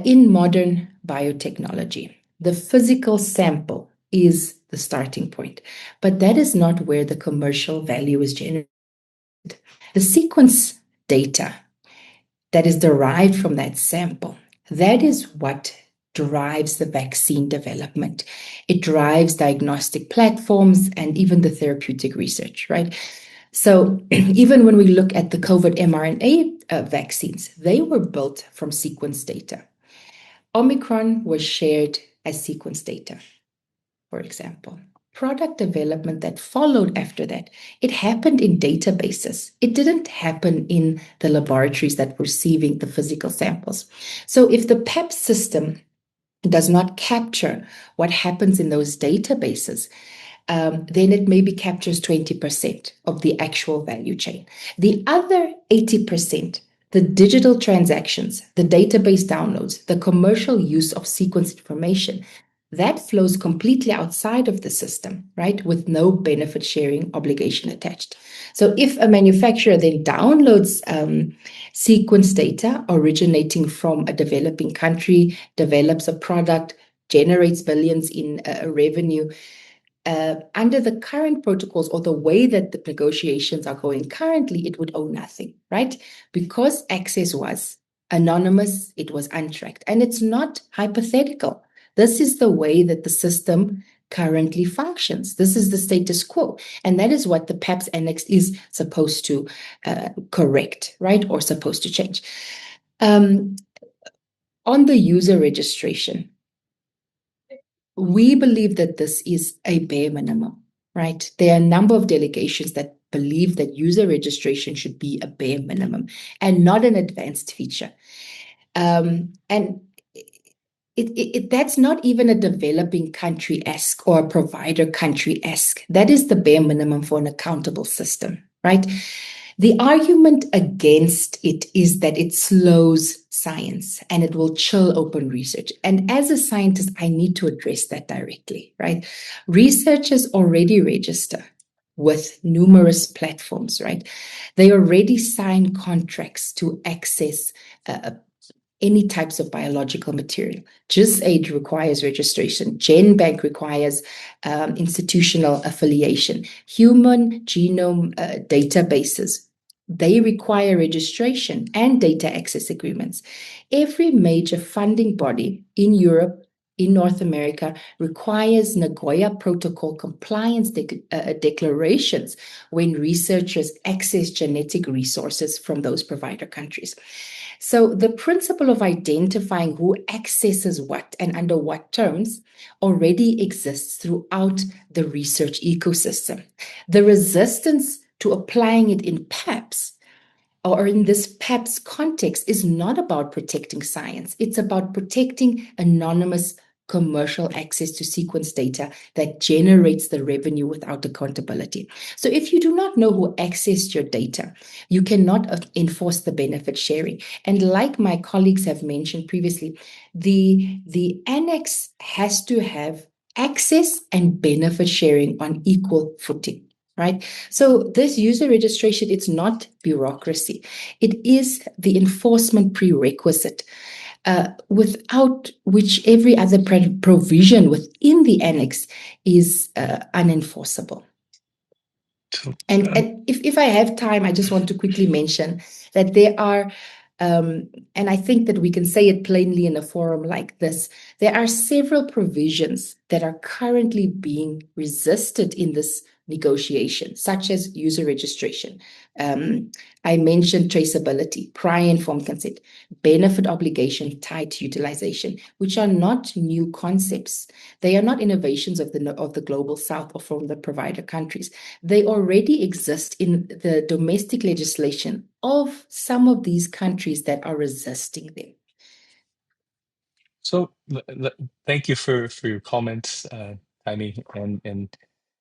In modern biotechnology, the physical sample is the starting point, but that is not where the commercial value is generated. The sequence data that is derived from that sample, that is what drives the vaccine development. It drives diagnostic platforms and even the therapeutic research, right? So even when we look at the COVID mRNA vaccines, they were built from sequence data. Omicron was shared as sequence data, for example. Product development that followed after that, it happened in databases. It didn't happen in the laboratories that were receiving the physical samples. So if the PABS system does not capture what happens in those databases, then it maybe captures 20% of the actual value chain. The other 80%, the digital transactions, the database downloads, the commercial use of sequence information, that flows completely outside of the system, right? With no benefit sharing obligation attached. So if a manufacturer then downloads sequence data originating from a developing country, develops a product, generates billions in revenue, under the current protocols or the way that the negotiations are going currently, it would owe nothing, right? Because access was anonymous, it was untracked, and it's not hypothetical. This is the way that the system currently functions. This is the status quo. And that is what the PABS Annex is supposed to correct, right? Or supposed to change. On the user registration, we believe that this is a bare minimum, right? There are a number of delegations that believe that user registration should be a bare minimum and not an advanced feature. And that's not even a developing country-esque or a provider country-esque. That is the bare minimum for an accountable system, right? The argument against it is that it slows science and it will chill open research. And as a scientist, I need to address that directly, right? Researchers already register with numerous platforms, right? They already sign contracts to access any types of biological material. GISAID requires registration. GenBank requires institutional affiliation. Human genome databases, they require registration and data access agreements. Every major funding body in Europe, in North America, requires Nagoya Protocol compliance declarations when researchers access genetic resources from those provider countries. So the principle of identifying who accesses what and under what terms already exists throughout the research ecosystem. The resistance to applying it in PABS or in this PABS context is not about protecting science. It's about protecting anonymous commercial access to sequence data that generates the revenue without accountability. So if you do not know who accessed your data, you cannot enforce the benefit sharing. And like my colleagues have mentioned previously, the annex has to have access and benefit sharing on equal footing. Right? So this user registration, it's not bureaucracy. It is the enforcement prerequisite, without which every other provision within the annex is unenforceable. And if I have time, I just want to quickly mention that there are, and I think that we can say it plainly in a forum like this, there are several provisions that are currently being resisted in this negotiation, such as user registration. I mentioned traceability, prior informed consent, benefit obligation tied to utilization, which are not new concepts. They are not innovations of the global south or from the provider countries. They already exist in the domestic legislation of some of these countries that are resisting them.
So thank you for your comments, Taimi, and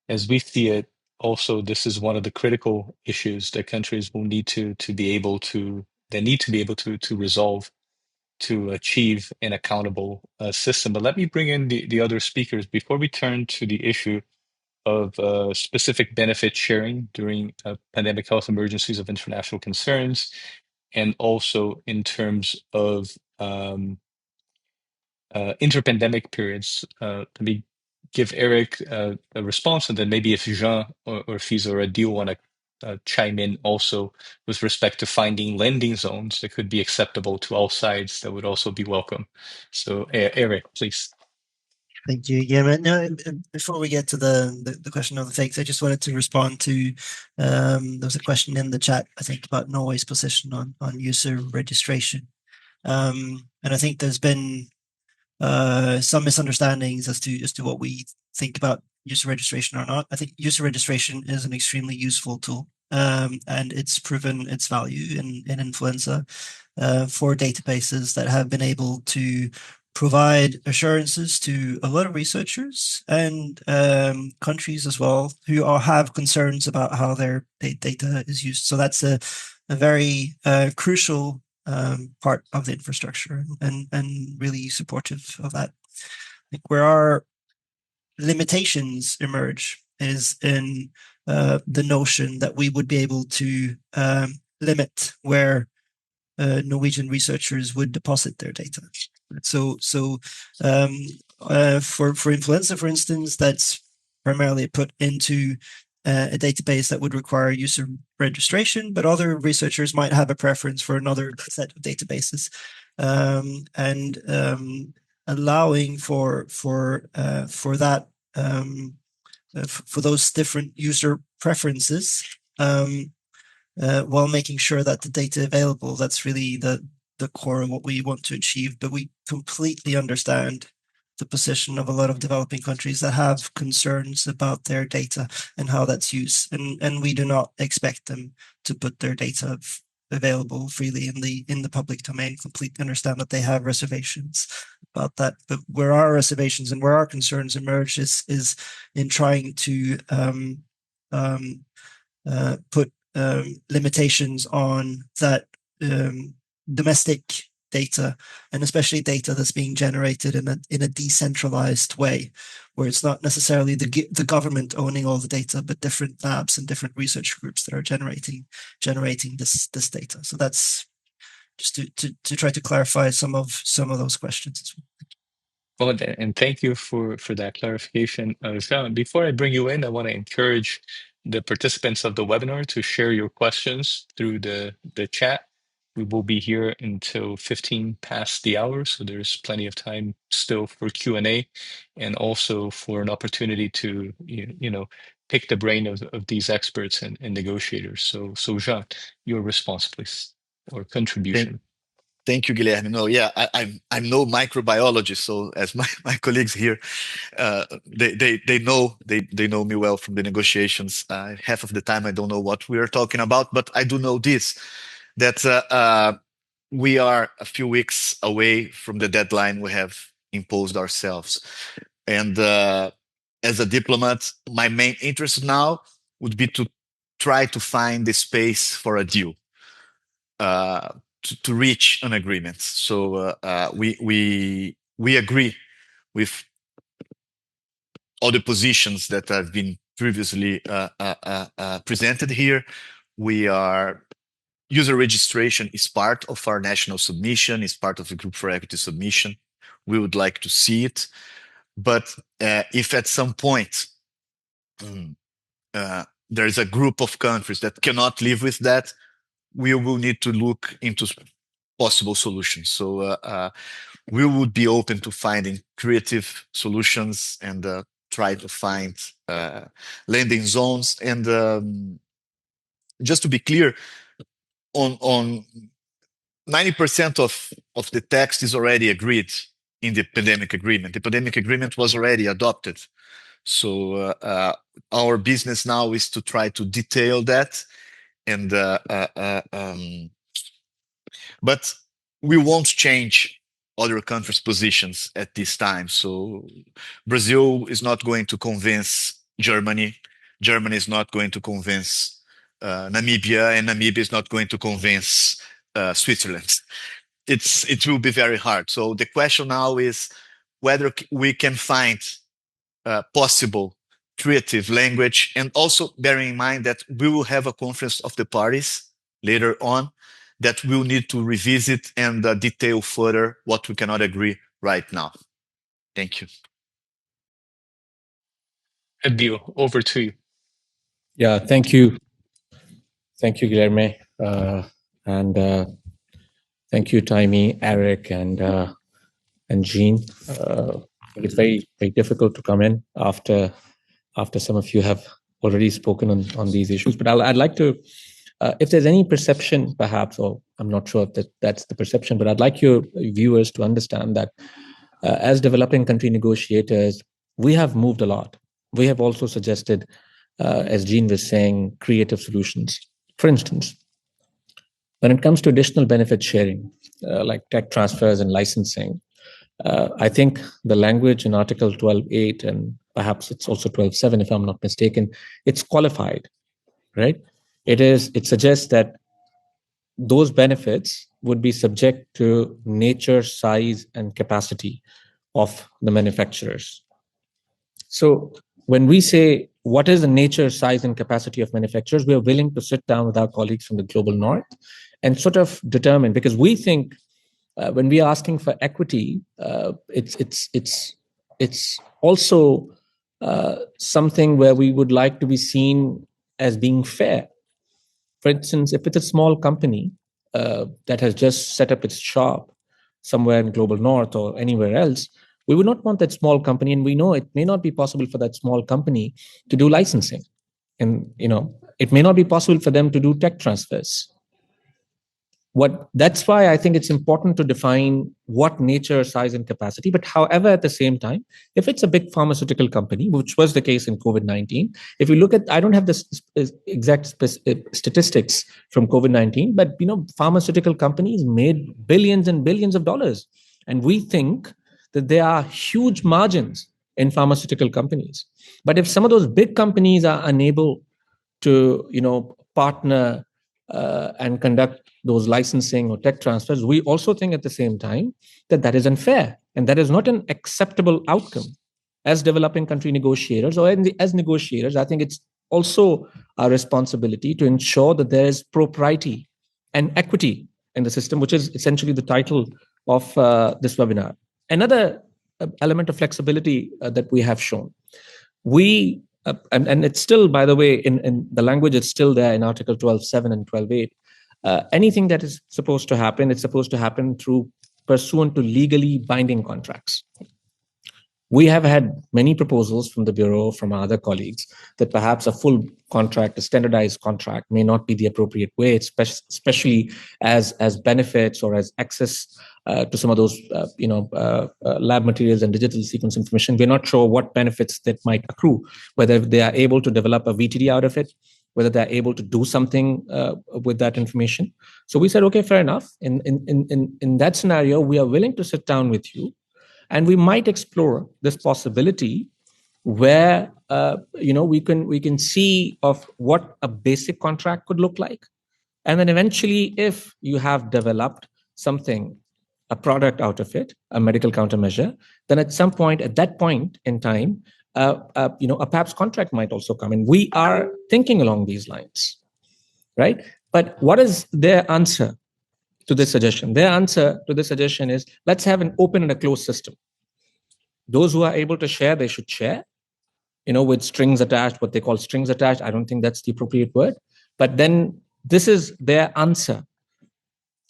as we see it, also this is one of the critical issues that countries will need to be able to resolve to achieve an accountable system. But let me bring in the other speakers before we turn to the issue of specific benefit sharing during pandemic health emergencies of international concerns, and also in terms of interpandemic periods. Let me give Eric a response, and then maybe if Jean or Fiza or Adil want to chime in also with respect to finding landing zones that could be acceptable to all sides, that would also be welcome. So Eric, please.
Thank you. Yeah, but no, before we get to the question of the fakes, I just wanted to respond to there was a question in the chat, I think, about Norway's position on user registration. And I think there's been some misunderstandings as to what we think about user registration or not. I think user registration is an extremely useful tool, and it's proven its value in influenza for databases that have been able to provide assurances to a lot of researchers and countries as well who have concerns about how their data is used. So that's a very crucial part of the infrastructure, and really supportive of that. I think where our limitations emerge is in the notion that we would be able to limit where Norwegian researchers would deposit their data. So for influenza, for instance, that's primarily put into a database that would require user registration, but other researchers might have a preference for another set of databases, and allowing for that for those different user preferences, while making sure that the data available, that's really the core of what we want to achieve. But we completely understand the position of a lot of developing countries that have concerns about their data and how that's used, and we do not expect them to put their data available freely in the public domain. Completely understand that they have reservations about that, but where our reservations and where our concerns emerge is in trying to put limitations on that domestic data, and especially data that's being generated in a decentralized way, where it's not necessarily the government owning all the data, but different labs and different research groups that are generating this data. So that's just to try to clarify some of those questions as well.
Well, and thank you for that clarification, Jean. Before I bring you in, I want to encourage the participants of the webinar to share your questions through the chat. We will be here until 15 past the hour, so there's plenty of time still for Q&A, and also for an opportunity to pick the brain of these experts and negotiators. So Jean, your response, please, or contribution.
Thank you, Guilherme. No, yeah, I'm no microbiologist, so as my colleagues here, they know me well from the negotiations. Half of the time I don't know what we are talking about, but I do know this, that we are a few weeks away from the deadline we have imposed ourselves. And as a diplomat, my main interest now would be to try to find the space for a deal. To reach an agreement. So we agree with all the positions that have been previously presented here. User registration is part of our national submission, is part of the Group for Equity submission. We would like to see it. But if at some point there is a group of countries that cannot live with that, we will need to look into possible solutions. So we would be open to finding creative solutions and try to find landing zones. And just to be clear, on 90% of the text is already agreed in the pandemic agreement. The pandemic agreement was already adopted. So our business now is to try to detail that. And but we won't change other countries' positions at this time. So Brazil is not going to convince Germany. Germany is not going to convince Namibia, and Namibia is not going to convince Switzerland. It will be very hard. So the question now is whether we can find possible creative language, and also bearing in mind that we will have a conference of the parties later on that we'll need to revisit and detail further what we cannot agree right now. Thank you.
Adil, over to you.
Yeah, thank you. Thank you, Guilherme. And thank you, Taimi, Eric, and Jean. It's very, very difficult to come in after some of you have already spoken on these issues. But I'd like to, if there's any perception, perhaps, or I'm not sure if that's the perception, but I'd like your viewers to understand that as developing country negotiators, we have moved a lot. We have also suggested, as Jean was saying, creative solutions. For instance, when it comes to additional benefit sharing, like tech transfers and licensing, I think the language in Article 12.8, and perhaps it's also 12.7, if I'm not mistaken, it's qualified, right? It suggests that those benefits would be subject to nature, size, and capacity of the manufacturers. So when we say, what is the nature, size, and capacity of manufacturers, we are willing to sit down with our colleagues from the global north and sort of determine, because we think when we are asking for equity, it's also something where we would like to be seen as being fair. For instance, if it's a small company that has just set up its shop somewhere in global north or anywhere else, we would not want that small company, and we know it may not be possible for that small company to do licensing, and it may not be possible for them to do tech transfers. That's why I think it's important to define what nature, size, and capacity. But however, at the same time, if it's a big pharmaceutical company, which was the case in COVID-19, if you look at, I don't have the exact statistics from COVID-19, but pharmaceutical companies made billions and billions of dollars, and we think that there are huge margins in pharmaceutical companies. But if some of those big companies are unable to, partner and conduct those licensing or tech transfers, we also think at the same time that that is unfair and that is not an acceptable outcome. As developing country negotiators or as negotiators, I think it's also our responsibility to ensure that there is propriety and equity in the system, which is essentially the title of this webinar. Another element of flexibility that we have shown, and it's still, by the way, in the language, it's still there in Article 12.7 and 12.8. Anything that is supposed to happen, it's supposed to happen through pursuant to legally binding contracts. We have had many proposals from the Bureau, from our other colleagues, that perhaps a full contract, a standardized contract, may not be the appropriate way, especially as benefits or as access to some of those lab materials and digital sequence information. We're not sure what benefits that might accrue, whether they are able to develop a VTD out of it, whether they're able to do something with that information. So we said, okay, fair enough. In that scenario, we are willing to sit down with you, and we might explore this possibility where we can see of what a basic contract could look like. And then eventually, if you have developed something, a product out of it, a medical countermeasure, then at that point in time, a PABS contract might also come in. We are thinking along these lines, right? But what is their answer to this suggestion? Their answer to this suggestion is, let's have an open and a closed system. Those who are able to share, they should share, with strings attached, what they call strings attached. I don't think that's the appropriate word, but then this is their answer.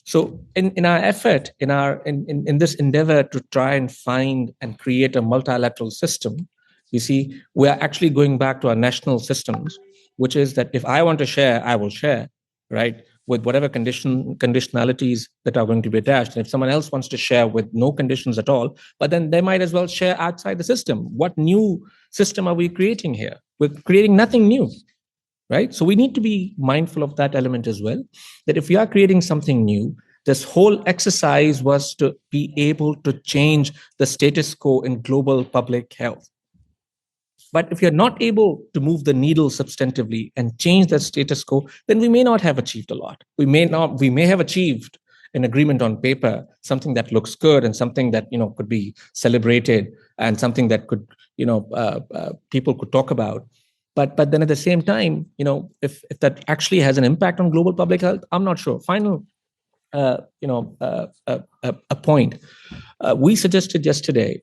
So in our effort, in this endeavor to try and find and create a multilateral system, you see, we are actually going back to our national systems, which is that if I want to share, I will share, right? With whatever conditionalities that are going to be attached. And if someone else wants to share with no conditions at all, but then they might as well share outside the system. What new system are we creating here? We're creating nothing new, right? So we need to be mindful of that element as well, that if we are creating something new, this whole exercise was to be able to change the status quo in global public health. But if you're not able to move the needle substantively and change that status quo, then we may not have achieved a lot. We may have achieved an agreement on paper, something that looks good and something that could be celebrated and something that could people could talk about. But then at the same time, if that actually has an impact on global public health, I'm not sure. Final a point. We suggested yesterday,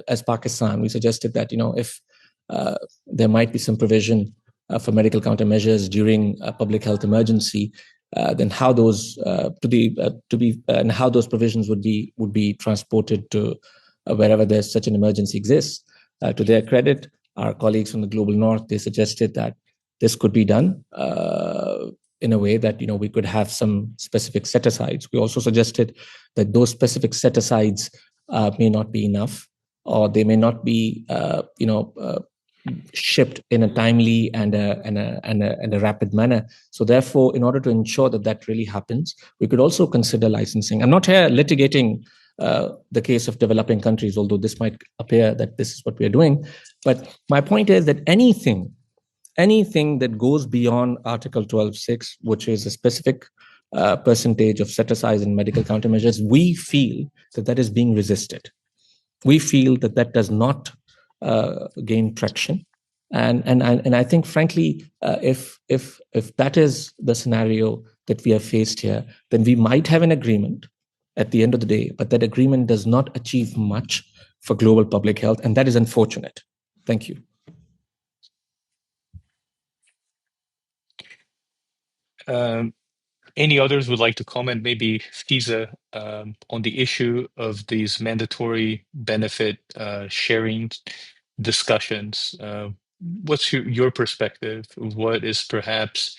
as Pakistan, we suggested that if there might be some provision for medical countermeasures during a public health emergency, then how those and how those provisions would be transported to wherever there's such an emergency exists. To their credit, our colleagues from the global north, they suggested that this could be done in a way that we could have some specific set-asides. We also suggested that those specific set-asides may not be enough, or they may not be shipped in a timely and a rapid manner. So therefore, in order to ensure that that really happens, we could also consider licensing. I'm not here litigating the case of developing countries, although this might appear that this is what we are doing. But my point is that anything that goes beyond Article 12.6, which is a specific percentage of set-asides in medical countermeasures, we feel that is being resisted. We feel that does not gain traction, and I think, frankly, if that is the scenario that we have faced here, then we might have an agreement at the end of the day, but that agreement does not achieve much for global public health, and that is unfortunate. Thank you.
Any others would like to comment? Maybe Fiza, on the issue of these mandatory benefit sharing discussions. What's your perspective? What is perhaps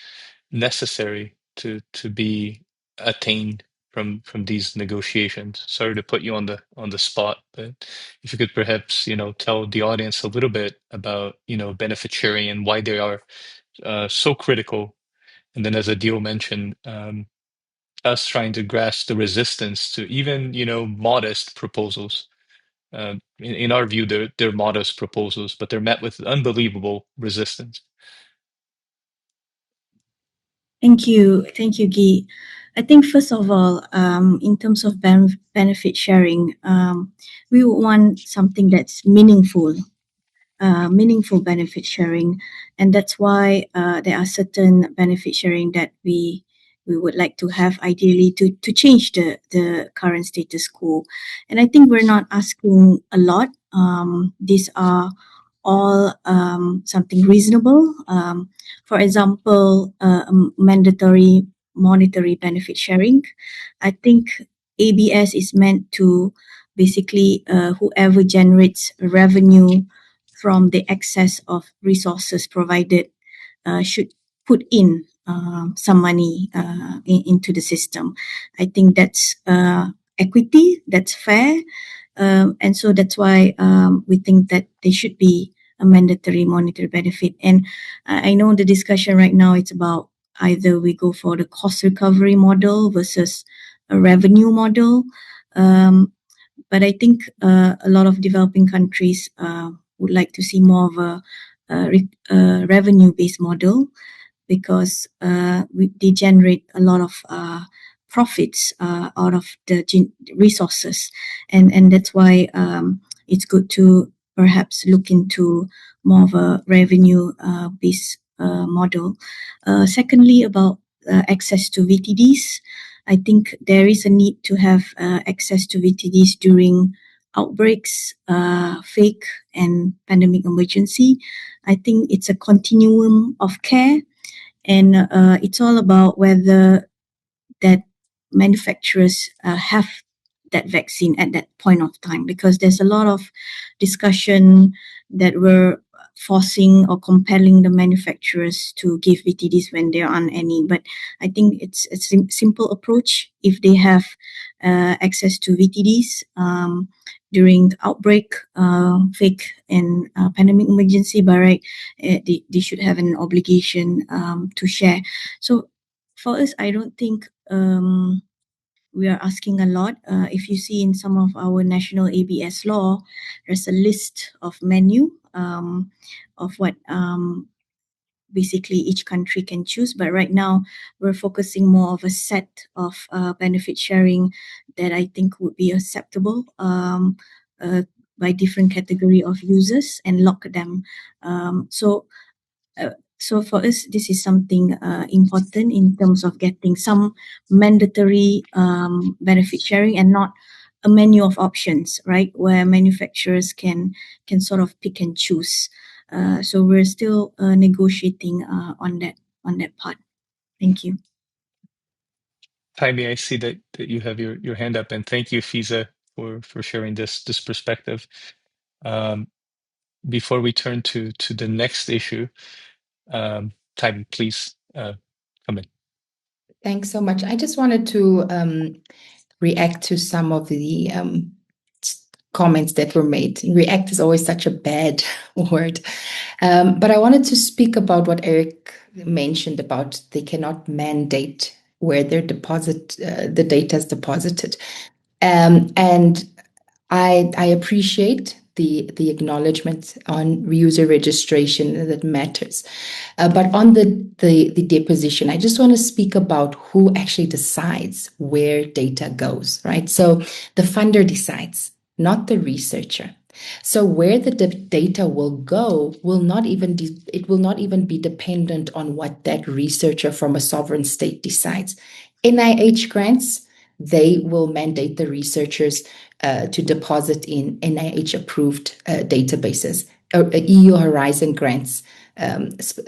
necessary to be attained from these negotiations? Sorry to put you on the spot, but if you could perhaps tell the audience a little bit about benefit sharing and why they are so critical. And then, as Adil mentioned, us trying to grasp the resistance to even, modest proposals. In our view, they're modest proposals, but they're met with unbelievable resistance.
Thank you, Guy. I think first of all, in terms of benefit sharing, we would want something that's meaningful benefit sharing, and that's why there are certain benefit sharing that we would like to have, ideally to change the current status quo. And I think we're not asking a lot. These are all something reasonable. For example, mandatory monetary benefit sharing. I think ABS is meant to basically whoever generates revenue from the excess of resources provided should put in some money into the system. I think that's equity, that's fair. And so that's why we think that there should be a mandatory monetary benefit. And I know the discussion right now, it's about either we go for the cost recovery model versus a revenue model. But I think a lot of developing countries would like to see more of a revenue-based model, because they generate a lot of profits out of the resources, and that's why it's good to perhaps look into more of a revenue based model. Secondly, about access to VTDs, I think there is a need to have access to VTDs during outbreaks, fake and pandemic emergency. I think it's a continuum of care, and it's all about whether that manufacturers have that vaccine at that point of time, because there's a lot of discussion that we're forcing or compelling the manufacturers to give VTDs when there aren't any. But I think it's a simple approach. If they have access to VTDs during outbreak, fake and pandemic emergency, by right, they should have an obligation to share. So for us, I don't think we are asking a lot. If you see in some of our national ABS law, there's a list of menu of what basically each country can choose. But right now, we're focusing more of a set of benefit sharing that I think would be acceptable by different category of users and lock them. So for us, this is something important in terms of getting some mandatory benefit sharing and not a menu of options, right? Where manufacturers can sort of pick and choose. So we're still negotiating on that part. Thank you.
Jaime, I see that you have your hand up, and thank you, Fiza, for sharing this perspective. Before we turn to the next issue, Jaime, please come in.
Thanks so much. I just wanted to react to some of the comments that were made. React is always such a bad word. But I wanted to speak about what Eric mentioned about they cannot mandate where their the data is deposited. And I appreciate the acknowledgement on reuser registration that matters. But on the deposition, I just want to speak about who actually decides where data goes, right? So the funder decides, not the researcher. So where the data will go will not even be dependent on what that researcher from a sovereign state decides. NIH grants, they will mandate the researchers to deposit in NIH-approved databases. EU Horizon grants,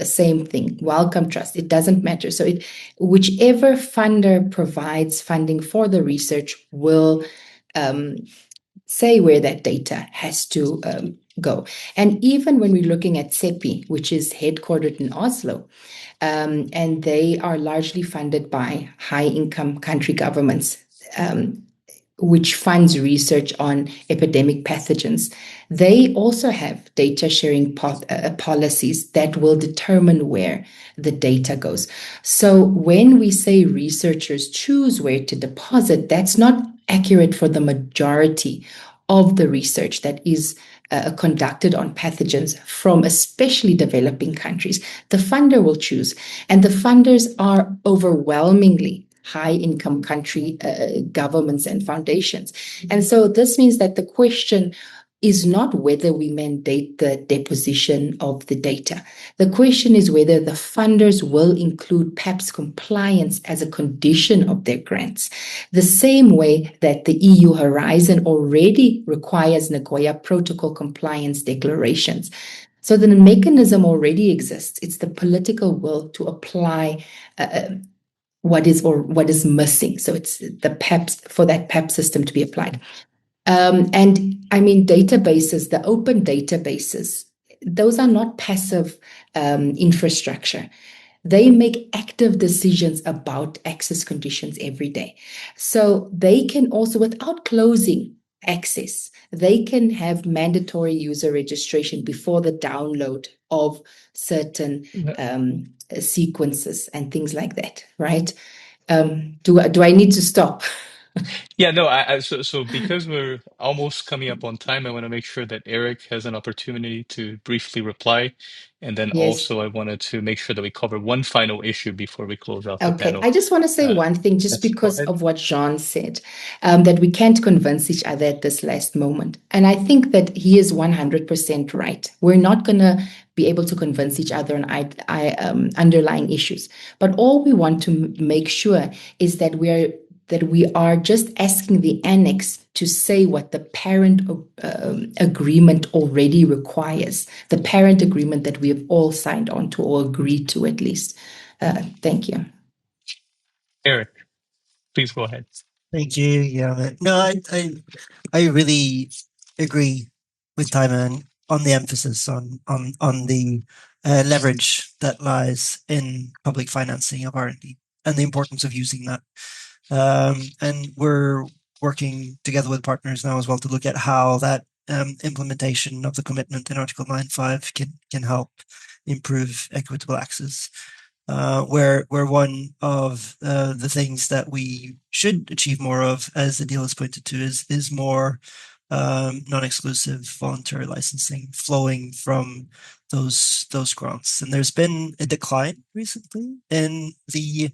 same thing. Wellcome Trust, it doesn't matter. So whichever funder provides funding for the research will say where that data has to go. And even when we're looking at CEPI, which is headquartered in Oslo, and they are largely funded by high-income country governments, which funds research on epidemic pathogens. They also have data sharing policies that will determine where the data goes. So when we say researchers choose where to deposit, that's not accurate for the majority of the research that is conducted on pathogens from especially developing countries, the funder will choose. And the funders are overwhelmingly high-income country governments and foundations. And so this means that the question is not whether we mandate the deposition of the data. The question is whether the funders will include PABS compliance as a condition of their grants, the same way that the EU Horizon already requires Nagoya Protocol compliance declarations. So the mechanism already exists. It's the political will to apply what is missing. So it's the PABS, for that PABS system to be applied. And I mean, databases, the open databases, those are not passive infrastructure. They make active decisions about access conditions every day. So they can also, without closing access, they can have mandatory user registration before the download of certain sequences and things like that, right? Do I need to stop?
Yeah, no, so because we're almost coming up on time, I want to make sure that Eric has an opportunity to briefly reply. And then
Yes.
also I wanted to make sure that we cover one final issue before we close out the
Okay,
panel.
I just want to say one thing, just
yes,
because of what Jean said, that we can't convince each other at this last moment. And I think that he is 100% right. We're not going to be able to convince each other on underlying issues. But all we want to make sure is that we are just asking the annex to say what the parent agreement already requires, the parent agreement that we have all signed on to or agreed to at least. Thank you.
Eric, please go ahead.
Thank you. Yeah, no, I really agree with Timon on the emphasis on the leverage that lies in public financing of R&D and the importance of using that. And we're working together with partners now as well to look at how that implementation of the commitment in Article 9.5 can help improve equitable access. Where one of the things that we should achieve more of, as the deal has pointed to, is more non-exclusive voluntary licensing flowing from those grants. And there's been a decline recently in the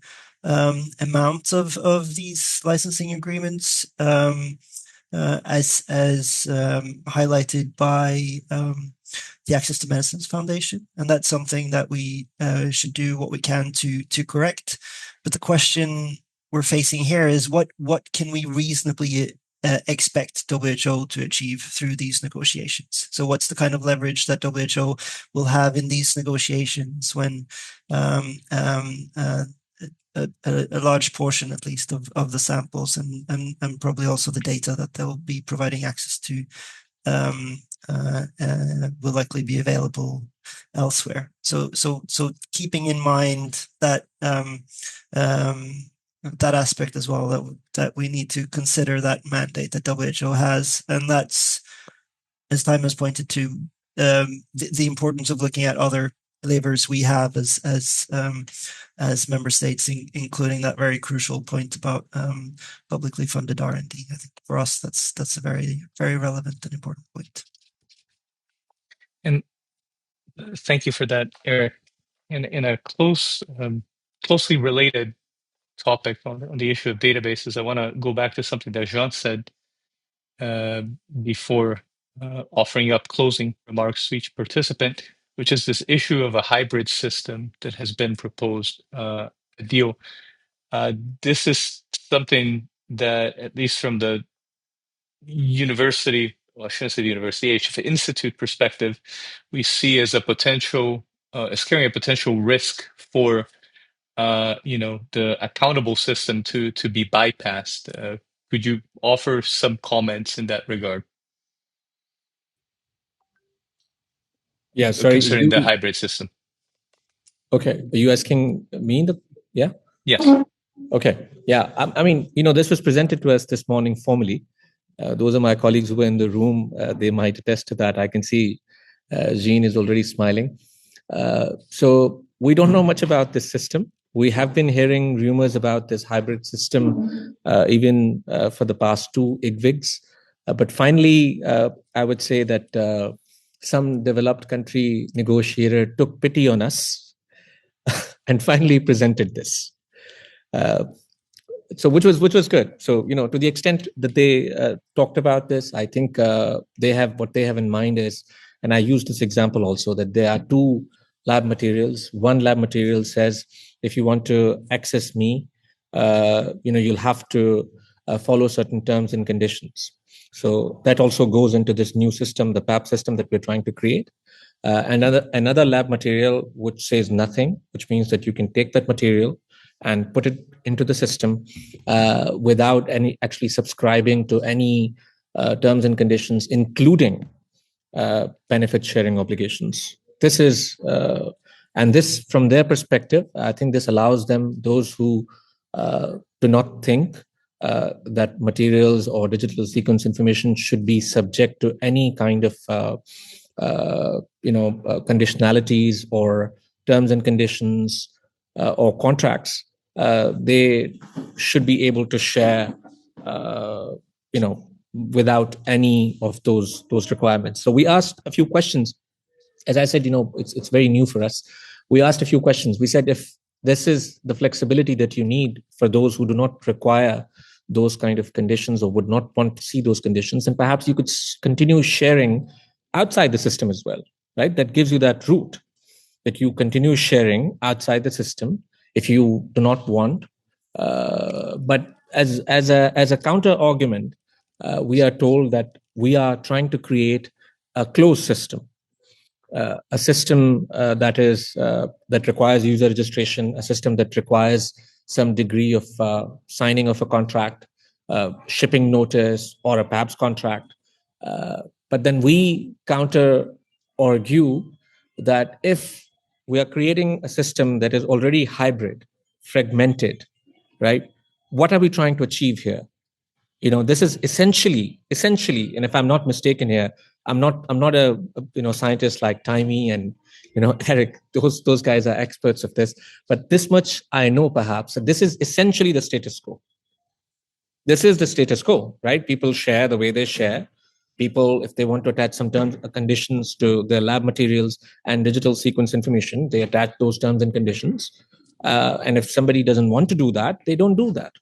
amount of these licensing agreements, as highlighted by the Access to Medicines Foundation, and that's something that we should do what we can to correct. But the question we're facing here is what can we reasonably expect WHO to achieve through these negotiations? So what's the kind of leverage that WHO will have in these negotiations when a large portion, at least, of the samples and probably also the data that they'll be providing access to will likely be available elsewhere. So keeping in mind that that aspect as well, that we need to consider that mandate that WHO has, and that's, as Time has pointed to, the importance of looking at other levers we have as member states, including that very crucial point about publicly funded R&D. I think for us that's a very, very relevant and important point.
And thank you for that, Eric. In a closely related topic on the issue of databases, I want to go back to something that Jean said before offering up closing remarks to each participant, which is this issue of a hybrid system that has been proposed, a deal. This is something that, at least from the university, well, I shouldn't say the university, HF Institute perspective, we see as a potential, as carrying a potential risk for, the accountable system to be bypassed. Could you offer some comments in that regard?
Yeah, sorry.
Concerning the hybrid system.
Okay, are you asking me? Yeah?
Yes.
Okay, yeah. I mean, this was presented to us this morning formally. Those are my colleagues who were in the room. They might attest to that. I can see Jean is already smiling. So we don't know much about this system. We have been hearing rumors about this hybrid system even for the past 2 IGWGs. But finally, I would say that some developed country negotiator took pity on us and finally presented this. So which was good. So to the extent that they talked about this, I think they have what they have in mind is, and I use this example also, that there are two lab materials. One lab material says, if you want to access me, you'll have to follow certain terms and conditions. So that also goes into this new system, the PABS system that we're trying to create. Another lab material which says nothing, which means that you can take that material and put it into the system without any actually subscribing to any terms and conditions, including benefit sharing obligations. This is, and this from their perspective, I think this allows them, those who do not think that materials or digital sequence information should be subject to any kind of conditionalities or terms and conditions or contracts. They should be able to share, without any of those requirements. So we asked a few questions. As I said, it's very new for us. We asked a few questions. We said, if this is the flexibility that you need for those who do not require those kind of conditions or would not want to see those conditions, and perhaps you could continue sharing outside the system as well, right? That gives you that route that you continue sharing outside the system if you do not want. But as a counter argument, we are told that we are trying to create a closed system, a system that requires user registration, a system that requires some degree of signing of a contract, shipping notice, or a PABS contract. But then we counter argue that if we are creating a system that is already hybrid, fragmented, right? What are we trying to achieve here? This is essentially, and if I'm not mistaken here, I'm not a scientist like Taimi and Eric. Those guys are experts of this. But this much I know, perhaps, that this is essentially the status quo. This is the status quo, right? People share the way they share. People, if they want to attach some terms and conditions to their lab materials and digital sequence information, they attach those terms and conditions. And if somebody doesn't want to do that, they don't do that.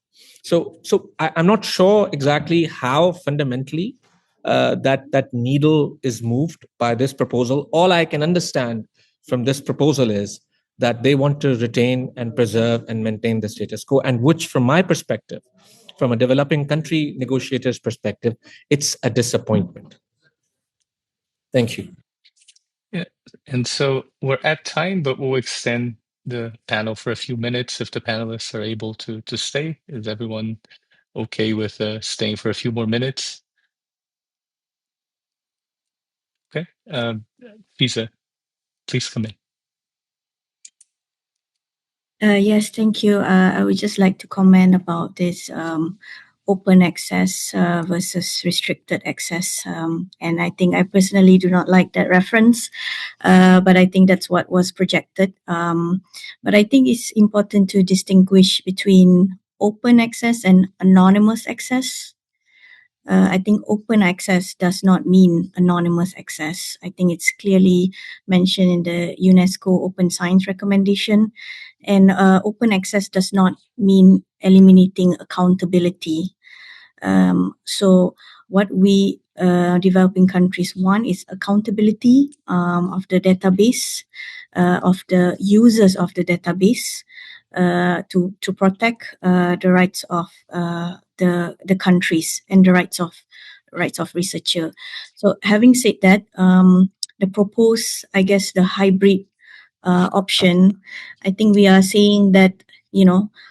So I'm not sure exactly how fundamentally that needle is moved by this proposal. All I can understand from this proposal is that they want to retain and preserve and maintain the status quo, and which, from my perspective, from a developing country negotiator's perspective, it's a disappointment. Thank you.
Yeah, and so we're at time, but we'll extend the panel for a few minutes if the panelists are able to stay. Is everyone okay with staying for a few more minutes? Okay, Visa, please come in.
Yes, thank you. I would just like to comment about this open access versus restricted access. And I think I personally do not like that reference, but I think that's what was projected. But I think it's important to distinguish between open access and anonymous access. I think open access does not mean anonymous access. I think it's clearly mentioned in the UNESCO Open Science Recommendation. And open access does not mean eliminating accountability. So what we developing countries want is accountability of the database, of the users of the database, to protect the rights of the countries and the rights of researcher. So having said that, the proposed, I guess, the hybrid option, I think we are saying that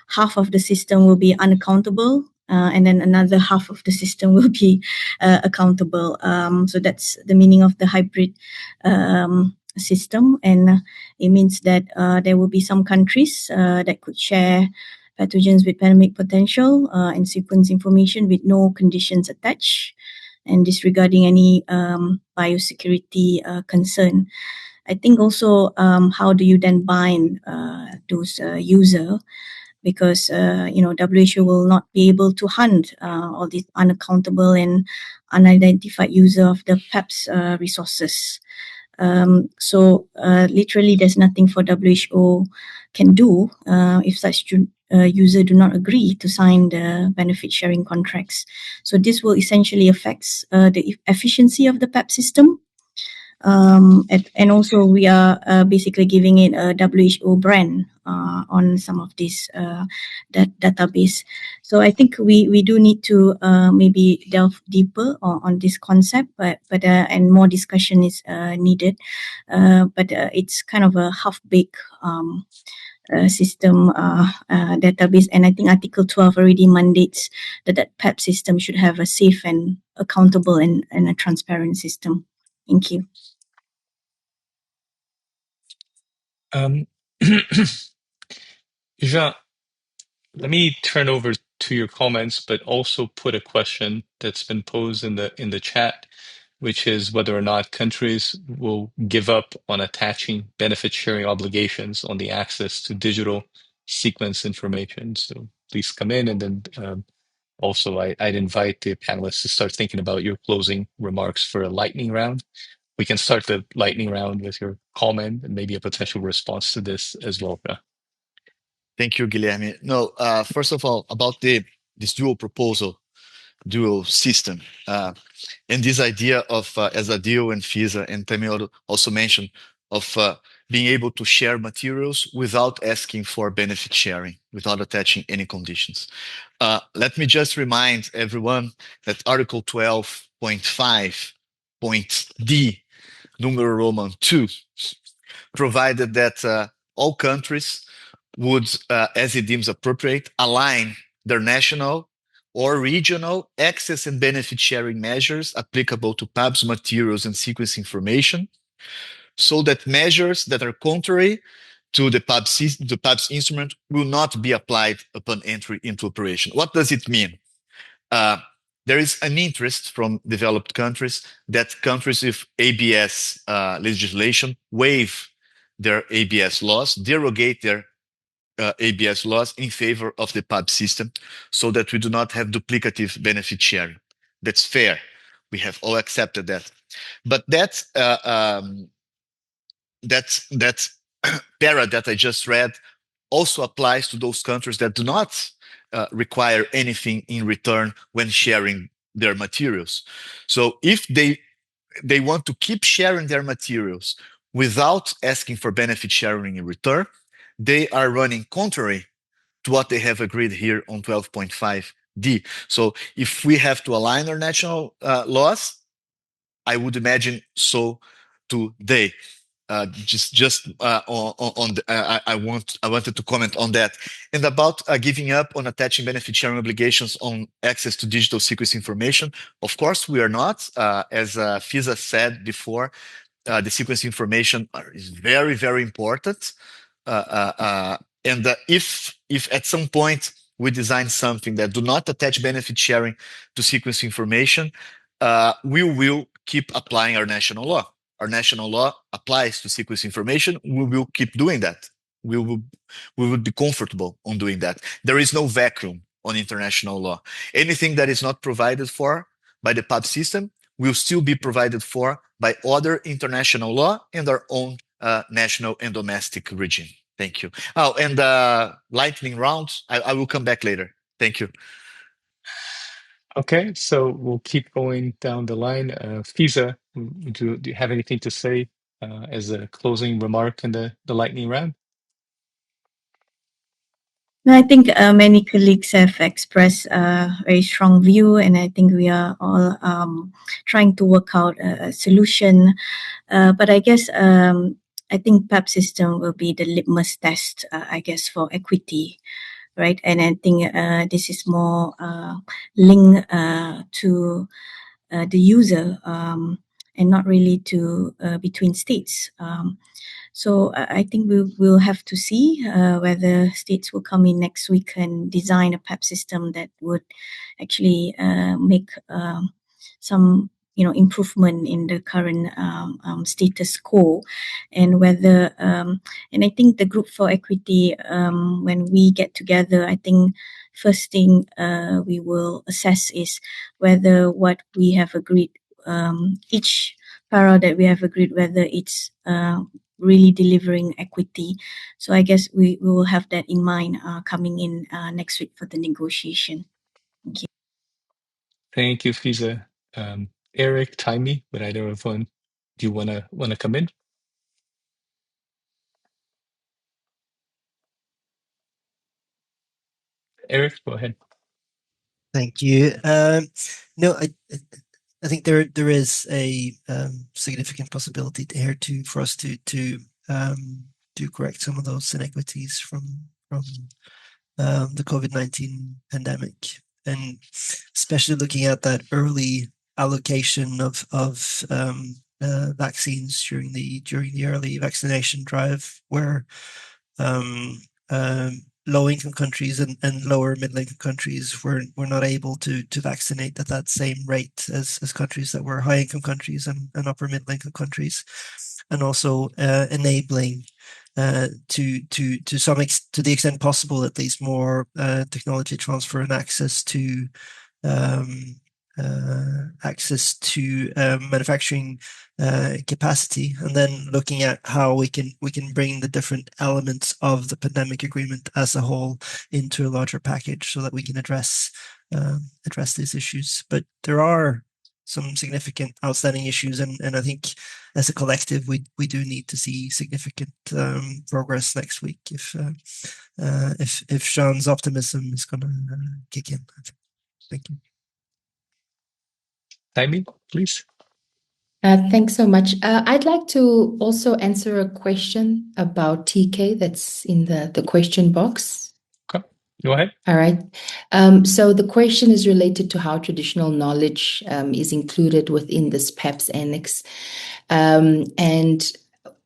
half of the system will be unaccountable, and then another half of the system will be accountable. So that's the meaning of the hybrid system, and it means that there will be some countries that could share pathogens with pandemic potential and sequence information with no conditions attached and disregarding any biosecurity concern. I think also how do you then bind those users? because WHO will not be able to hunt all these unaccountable and unidentified user of the PABS resources. So literally, there's nothing for WHO can do if such user do not agree to sign the benefit sharing contracts. So this will essentially affect the efficiency of the PABS system. And also we are basically giving it a WHO brand on some of these database. So I think we do need to maybe delve deeper on this concept, but and more discussion is needed. But it's kind of a half-baked system database, and I think Article 12 already mandates that PABS system should have a safe and accountable and a transparent system. Thank you.
Jean, let me turn over to your comments, but also put a question that's been posed in the chat, which is whether or not countries will give up on attaching benefit sharing obligations on the access to digital sequence information. So please come in, and then also I'd invite the panelists to start thinking about your closing remarks for a lightning round. We can start the lightning round with your comment and maybe a potential response to this as well.
Thank you, Guilherme. No, first of all, about this dual system, and this idea of, as Adil and Fisa and Temi also mentioned, of being able to share materials without asking for benefit sharing, without attaching any conditions. Let me just remind everyone that Article 12.5 D, numero Roman 2, provided that all countries would, as it deems appropriate, align their national or regional access and benefit sharing measures applicable to PABS materials and sequence information, so that measures that are contrary to the PABS instrument will not be applied upon entry into operation. What does it mean? There is an interest from developed countries that countries with ABS legislation waive their ABS laws, derogate their ABS laws in favor of the PABS system, so that we do not have duplicative benefit sharing. That's fair. We have all accepted that. But that para that I just read also applies to those countries that do not require anything in return when sharing their materials. So if they want to keep sharing their materials without asking for benefit sharing in return, they are running contrary to what they have agreed here on 12.5 D. So if we have to align our national laws, I would imagine so do they. I wanted to comment on that. And about giving up on attaching benefit sharing obligations on access to digital sequence information. Of course, we are not. As Fisa said before, the sequence information is very, very important. And if at some point we design something that do not attach benefit sharing to sequence information, we will keep applying our national law. Our national law applies to sequence information. We will keep doing that. We would be comfortable on doing that. There is no vacuum on international law. Anything that is not provided for by the PABS system will still be provided for by other international law and our own national and domestic regime. Thank you. Oh, and lightning round, I will come back later. Thank you.
Okay, so we'll keep going down the line. Fisa, do you have anything to say as a closing remark in the lightning round?
No, I think many colleagues have expressed a very strong view, and I think we are all trying to work out a solution. But I guess I think PABS system will be the litmus test, I guess, for equity, right? And I think this is more linked to the user and not really to between states. So I think we will have to see whether states will come in next week and design a PABS system that would actually make some improvement in the current status quo, and whether and I think the Group for Equity, when we get together, I think first thing we will assess is whether what we have agreed, each para that we have agreed, whether it's really delivering equity. So I guess we will have that in mind coming in next week for the negotiation. Thank you.
Thank you, Fiza. Eric, Taimi, would either of one, do you wanna come in? Eric, go ahead.
Thank you. No, I think there is a significant possibility here for us to correct some of those inequities from the COVID-19 pandemic, and especially looking at that early allocation of vaccines during the early vaccination drive, where low-income countries and lower middle-income countries were not able to vaccinate at that same rate as countries that were high-income countries and upper middle-income countries, and also enabling to the extent possible, at least, more technology transfer and access to manufacturing capacity, and then looking at how we can bring the different elements of the pandemic agreement as a whole into a larger package, so that we can address these issues. But there are some significant outstanding issues, and I think as a collective we do need to see significant progress next week if Sean's optimism is going to kick in. Thank you.
Taimi, please.
Thanks so much. I'd like to also answer a question about TK that's in the question box.
Okay, go ahead.
All right. So the question is related to how traditional knowledge is included within this PABS Annex. And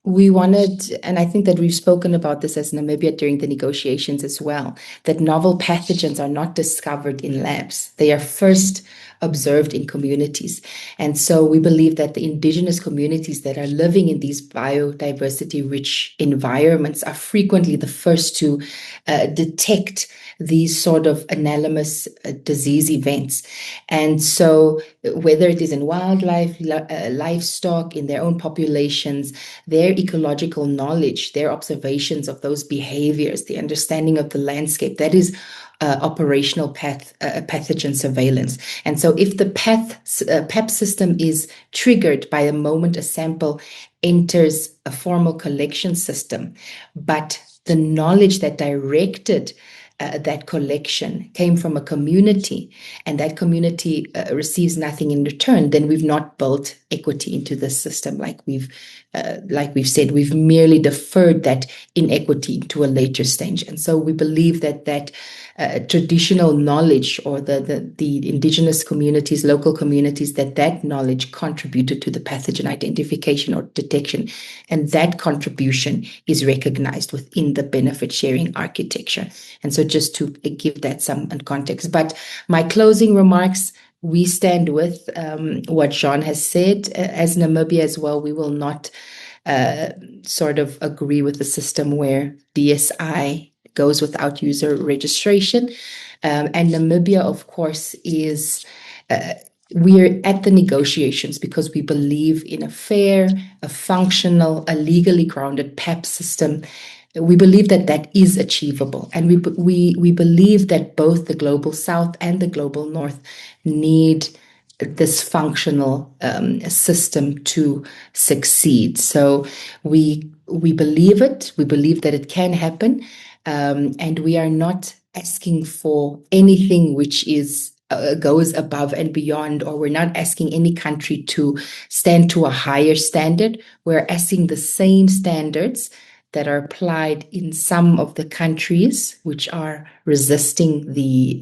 we wanted, and I think that we've spoken about this as Namibia during the negotiations as well, that novel pathogens are not discovered in labs. They are first observed in communities. And so we believe that the indigenous communities that are living in these biodiversity-rich environments are frequently the first to detect these sort of anomalous disease events. And so whether it is in wildlife, livestock, in their own populations, their ecological knowledge, their observations of those behaviors, the understanding of the landscape, that is operational pathogen surveillance. And so if the PABS system is triggered by the moment a sample enters a formal collection system, but the knowledge that directed that collection came from a community, and that community receives nothing in return, then we've not built equity into the system. Like we've said, we've merely deferred that inequity to a later stage. And so we believe that traditional knowledge, or the indigenous communities, local communities, that knowledge contributed to the pathogen identification or detection, and that contribution is recognized within the benefit sharing architecture. And so just to give that some context. But my closing remarks, we stand with what Jean has said. As Namibia as well, we will not sort of agree with the system where DSI goes without user registration. And Namibia, of course, is... we're at the negotiations because we believe in a fair, a functional, a legally grounded PABS system. We believe that is achievable, and we believe that both the Global South and the Global North need this functional system to succeed. So we believe it. We believe that it can happen, and we are not asking for anything which is goes above and beyond, or we're not asking any country to stand to a higher standard. We're asking the same standards that are applied in some of the countries which are resisting the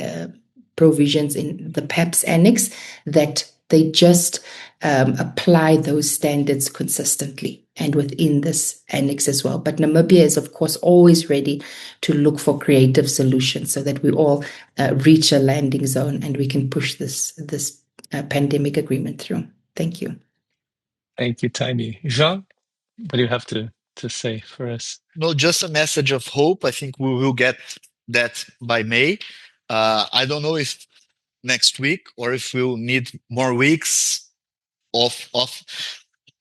provisions in the PABS Annex, that they just apply those standards consistently and within this annex as well. But Namibia is, of course, always ready to look for creative solutions so that we all reach a landing zone and we can push this pandemic agreement through. Thank you.
Thank you, Taimi. Jean, what do you have to say for us?
No, just a message of hope. I think we will get that by May. I don't know if next week or if we'll need more weeks of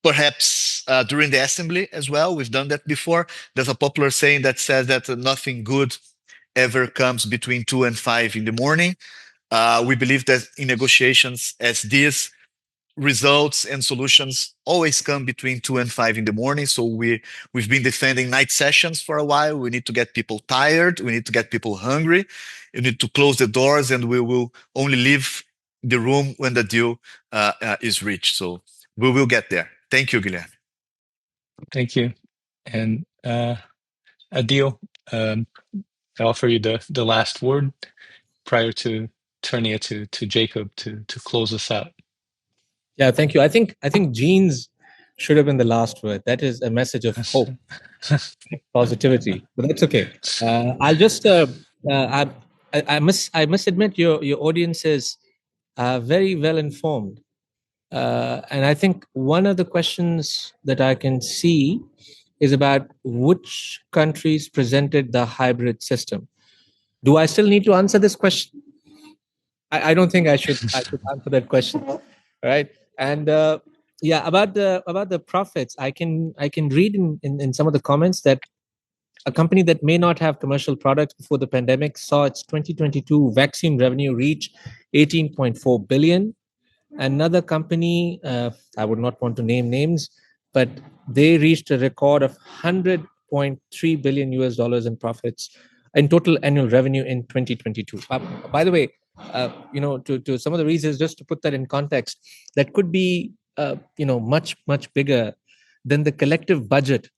perhaps during the assembly as well. We've done that before. There's a popular saying that says that nothing good ever comes between 2 and 5 in the morning. We believe that in negotiations as these, results and solutions always come between 2 and 5 in the morning. So we've been defending night sessions for a while. We need to get people tired. We need to get people hungry. You need to close the doors, and we will only leave the room when the deal is reached. So we will get there. Thank you, Guilherme.
Thank you. And Adil, I offer you the last word prior to turning it to Jacob to close us out.
Yeah, thank you. I think genes should have been the last word. That is a message of hope, positivity. But that's okay. I'll just I must admit your audience is very well informed, and I think one of the questions that I can see is about which countries presented the hybrid system. Do I still need to answer this question? I don't think I should answer that question, right? And yeah, about the profits, I can read in some of the comments that a company that may not have commercial products before the pandemic saw its 2022 vaccine revenue reach 18.4 billion. Another company, I would not want to name names, but they reached a record of $100.3 billion in profits in total annual revenue in 2022. By the way, to some of the reasons, just to put that in context, that could be much bigger than the collective budget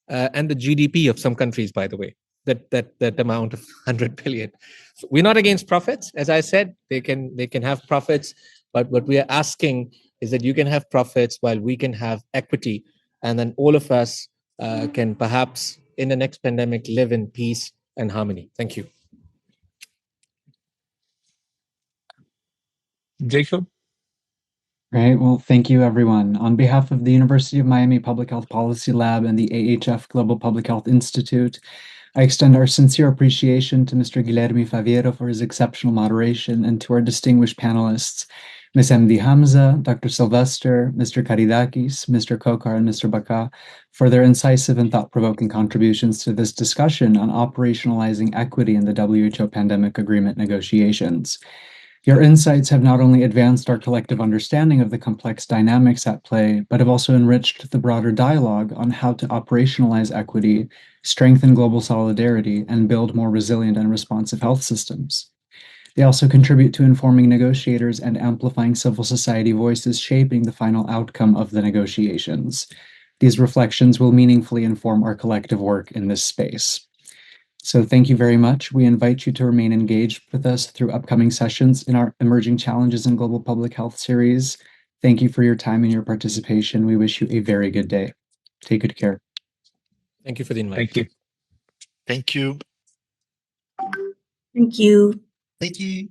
and the GDP of some countries, by the way, that amount of 100 billion. So we're not against profits. As I said, they can have profits, but what we are asking is that you can have profits while we can have equity, and then all of us can perhaps in the next pandemic live in peace and harmony. Thank you.
Jacob?
Great. Well, thank you, everyone. On behalf of the University of Miami Public Health Policy Lab and the AHF Global Public Health Institute, I extend our sincere appreciation to Mr. Guilherme Faviero for his exceptional moderation, and to our distinguished panelists, Ms. MD Hamza, Dr. Sylvester, Mr. Karidakis, Mr. Kokar, and Mr. Baka, for their incisive and thought-provoking contributions to this discussion on operationalizing equity in the WHO pandemic agreement negotiations. Your insights have not only advanced our collective understanding of the complex dynamics at play, but have also enriched the broader dialogue on how to operationalize equity, strengthen global solidarity, and build more resilient and responsive health systems. They also contribute to informing negotiators and amplifying civil society voices shaping the final outcome of the negotiations. These reflections will meaningfully inform our collective work in this space. So thank you very much. We invite you to remain engaged with us through upcoming sessions in our Emerging Challenges in Global Public Health series. Thank you for your time and your participation. We wish you a very good day. Take good care.
Thank you for the invite.
Thank you.
Thank you.
Thank you.
Thank you.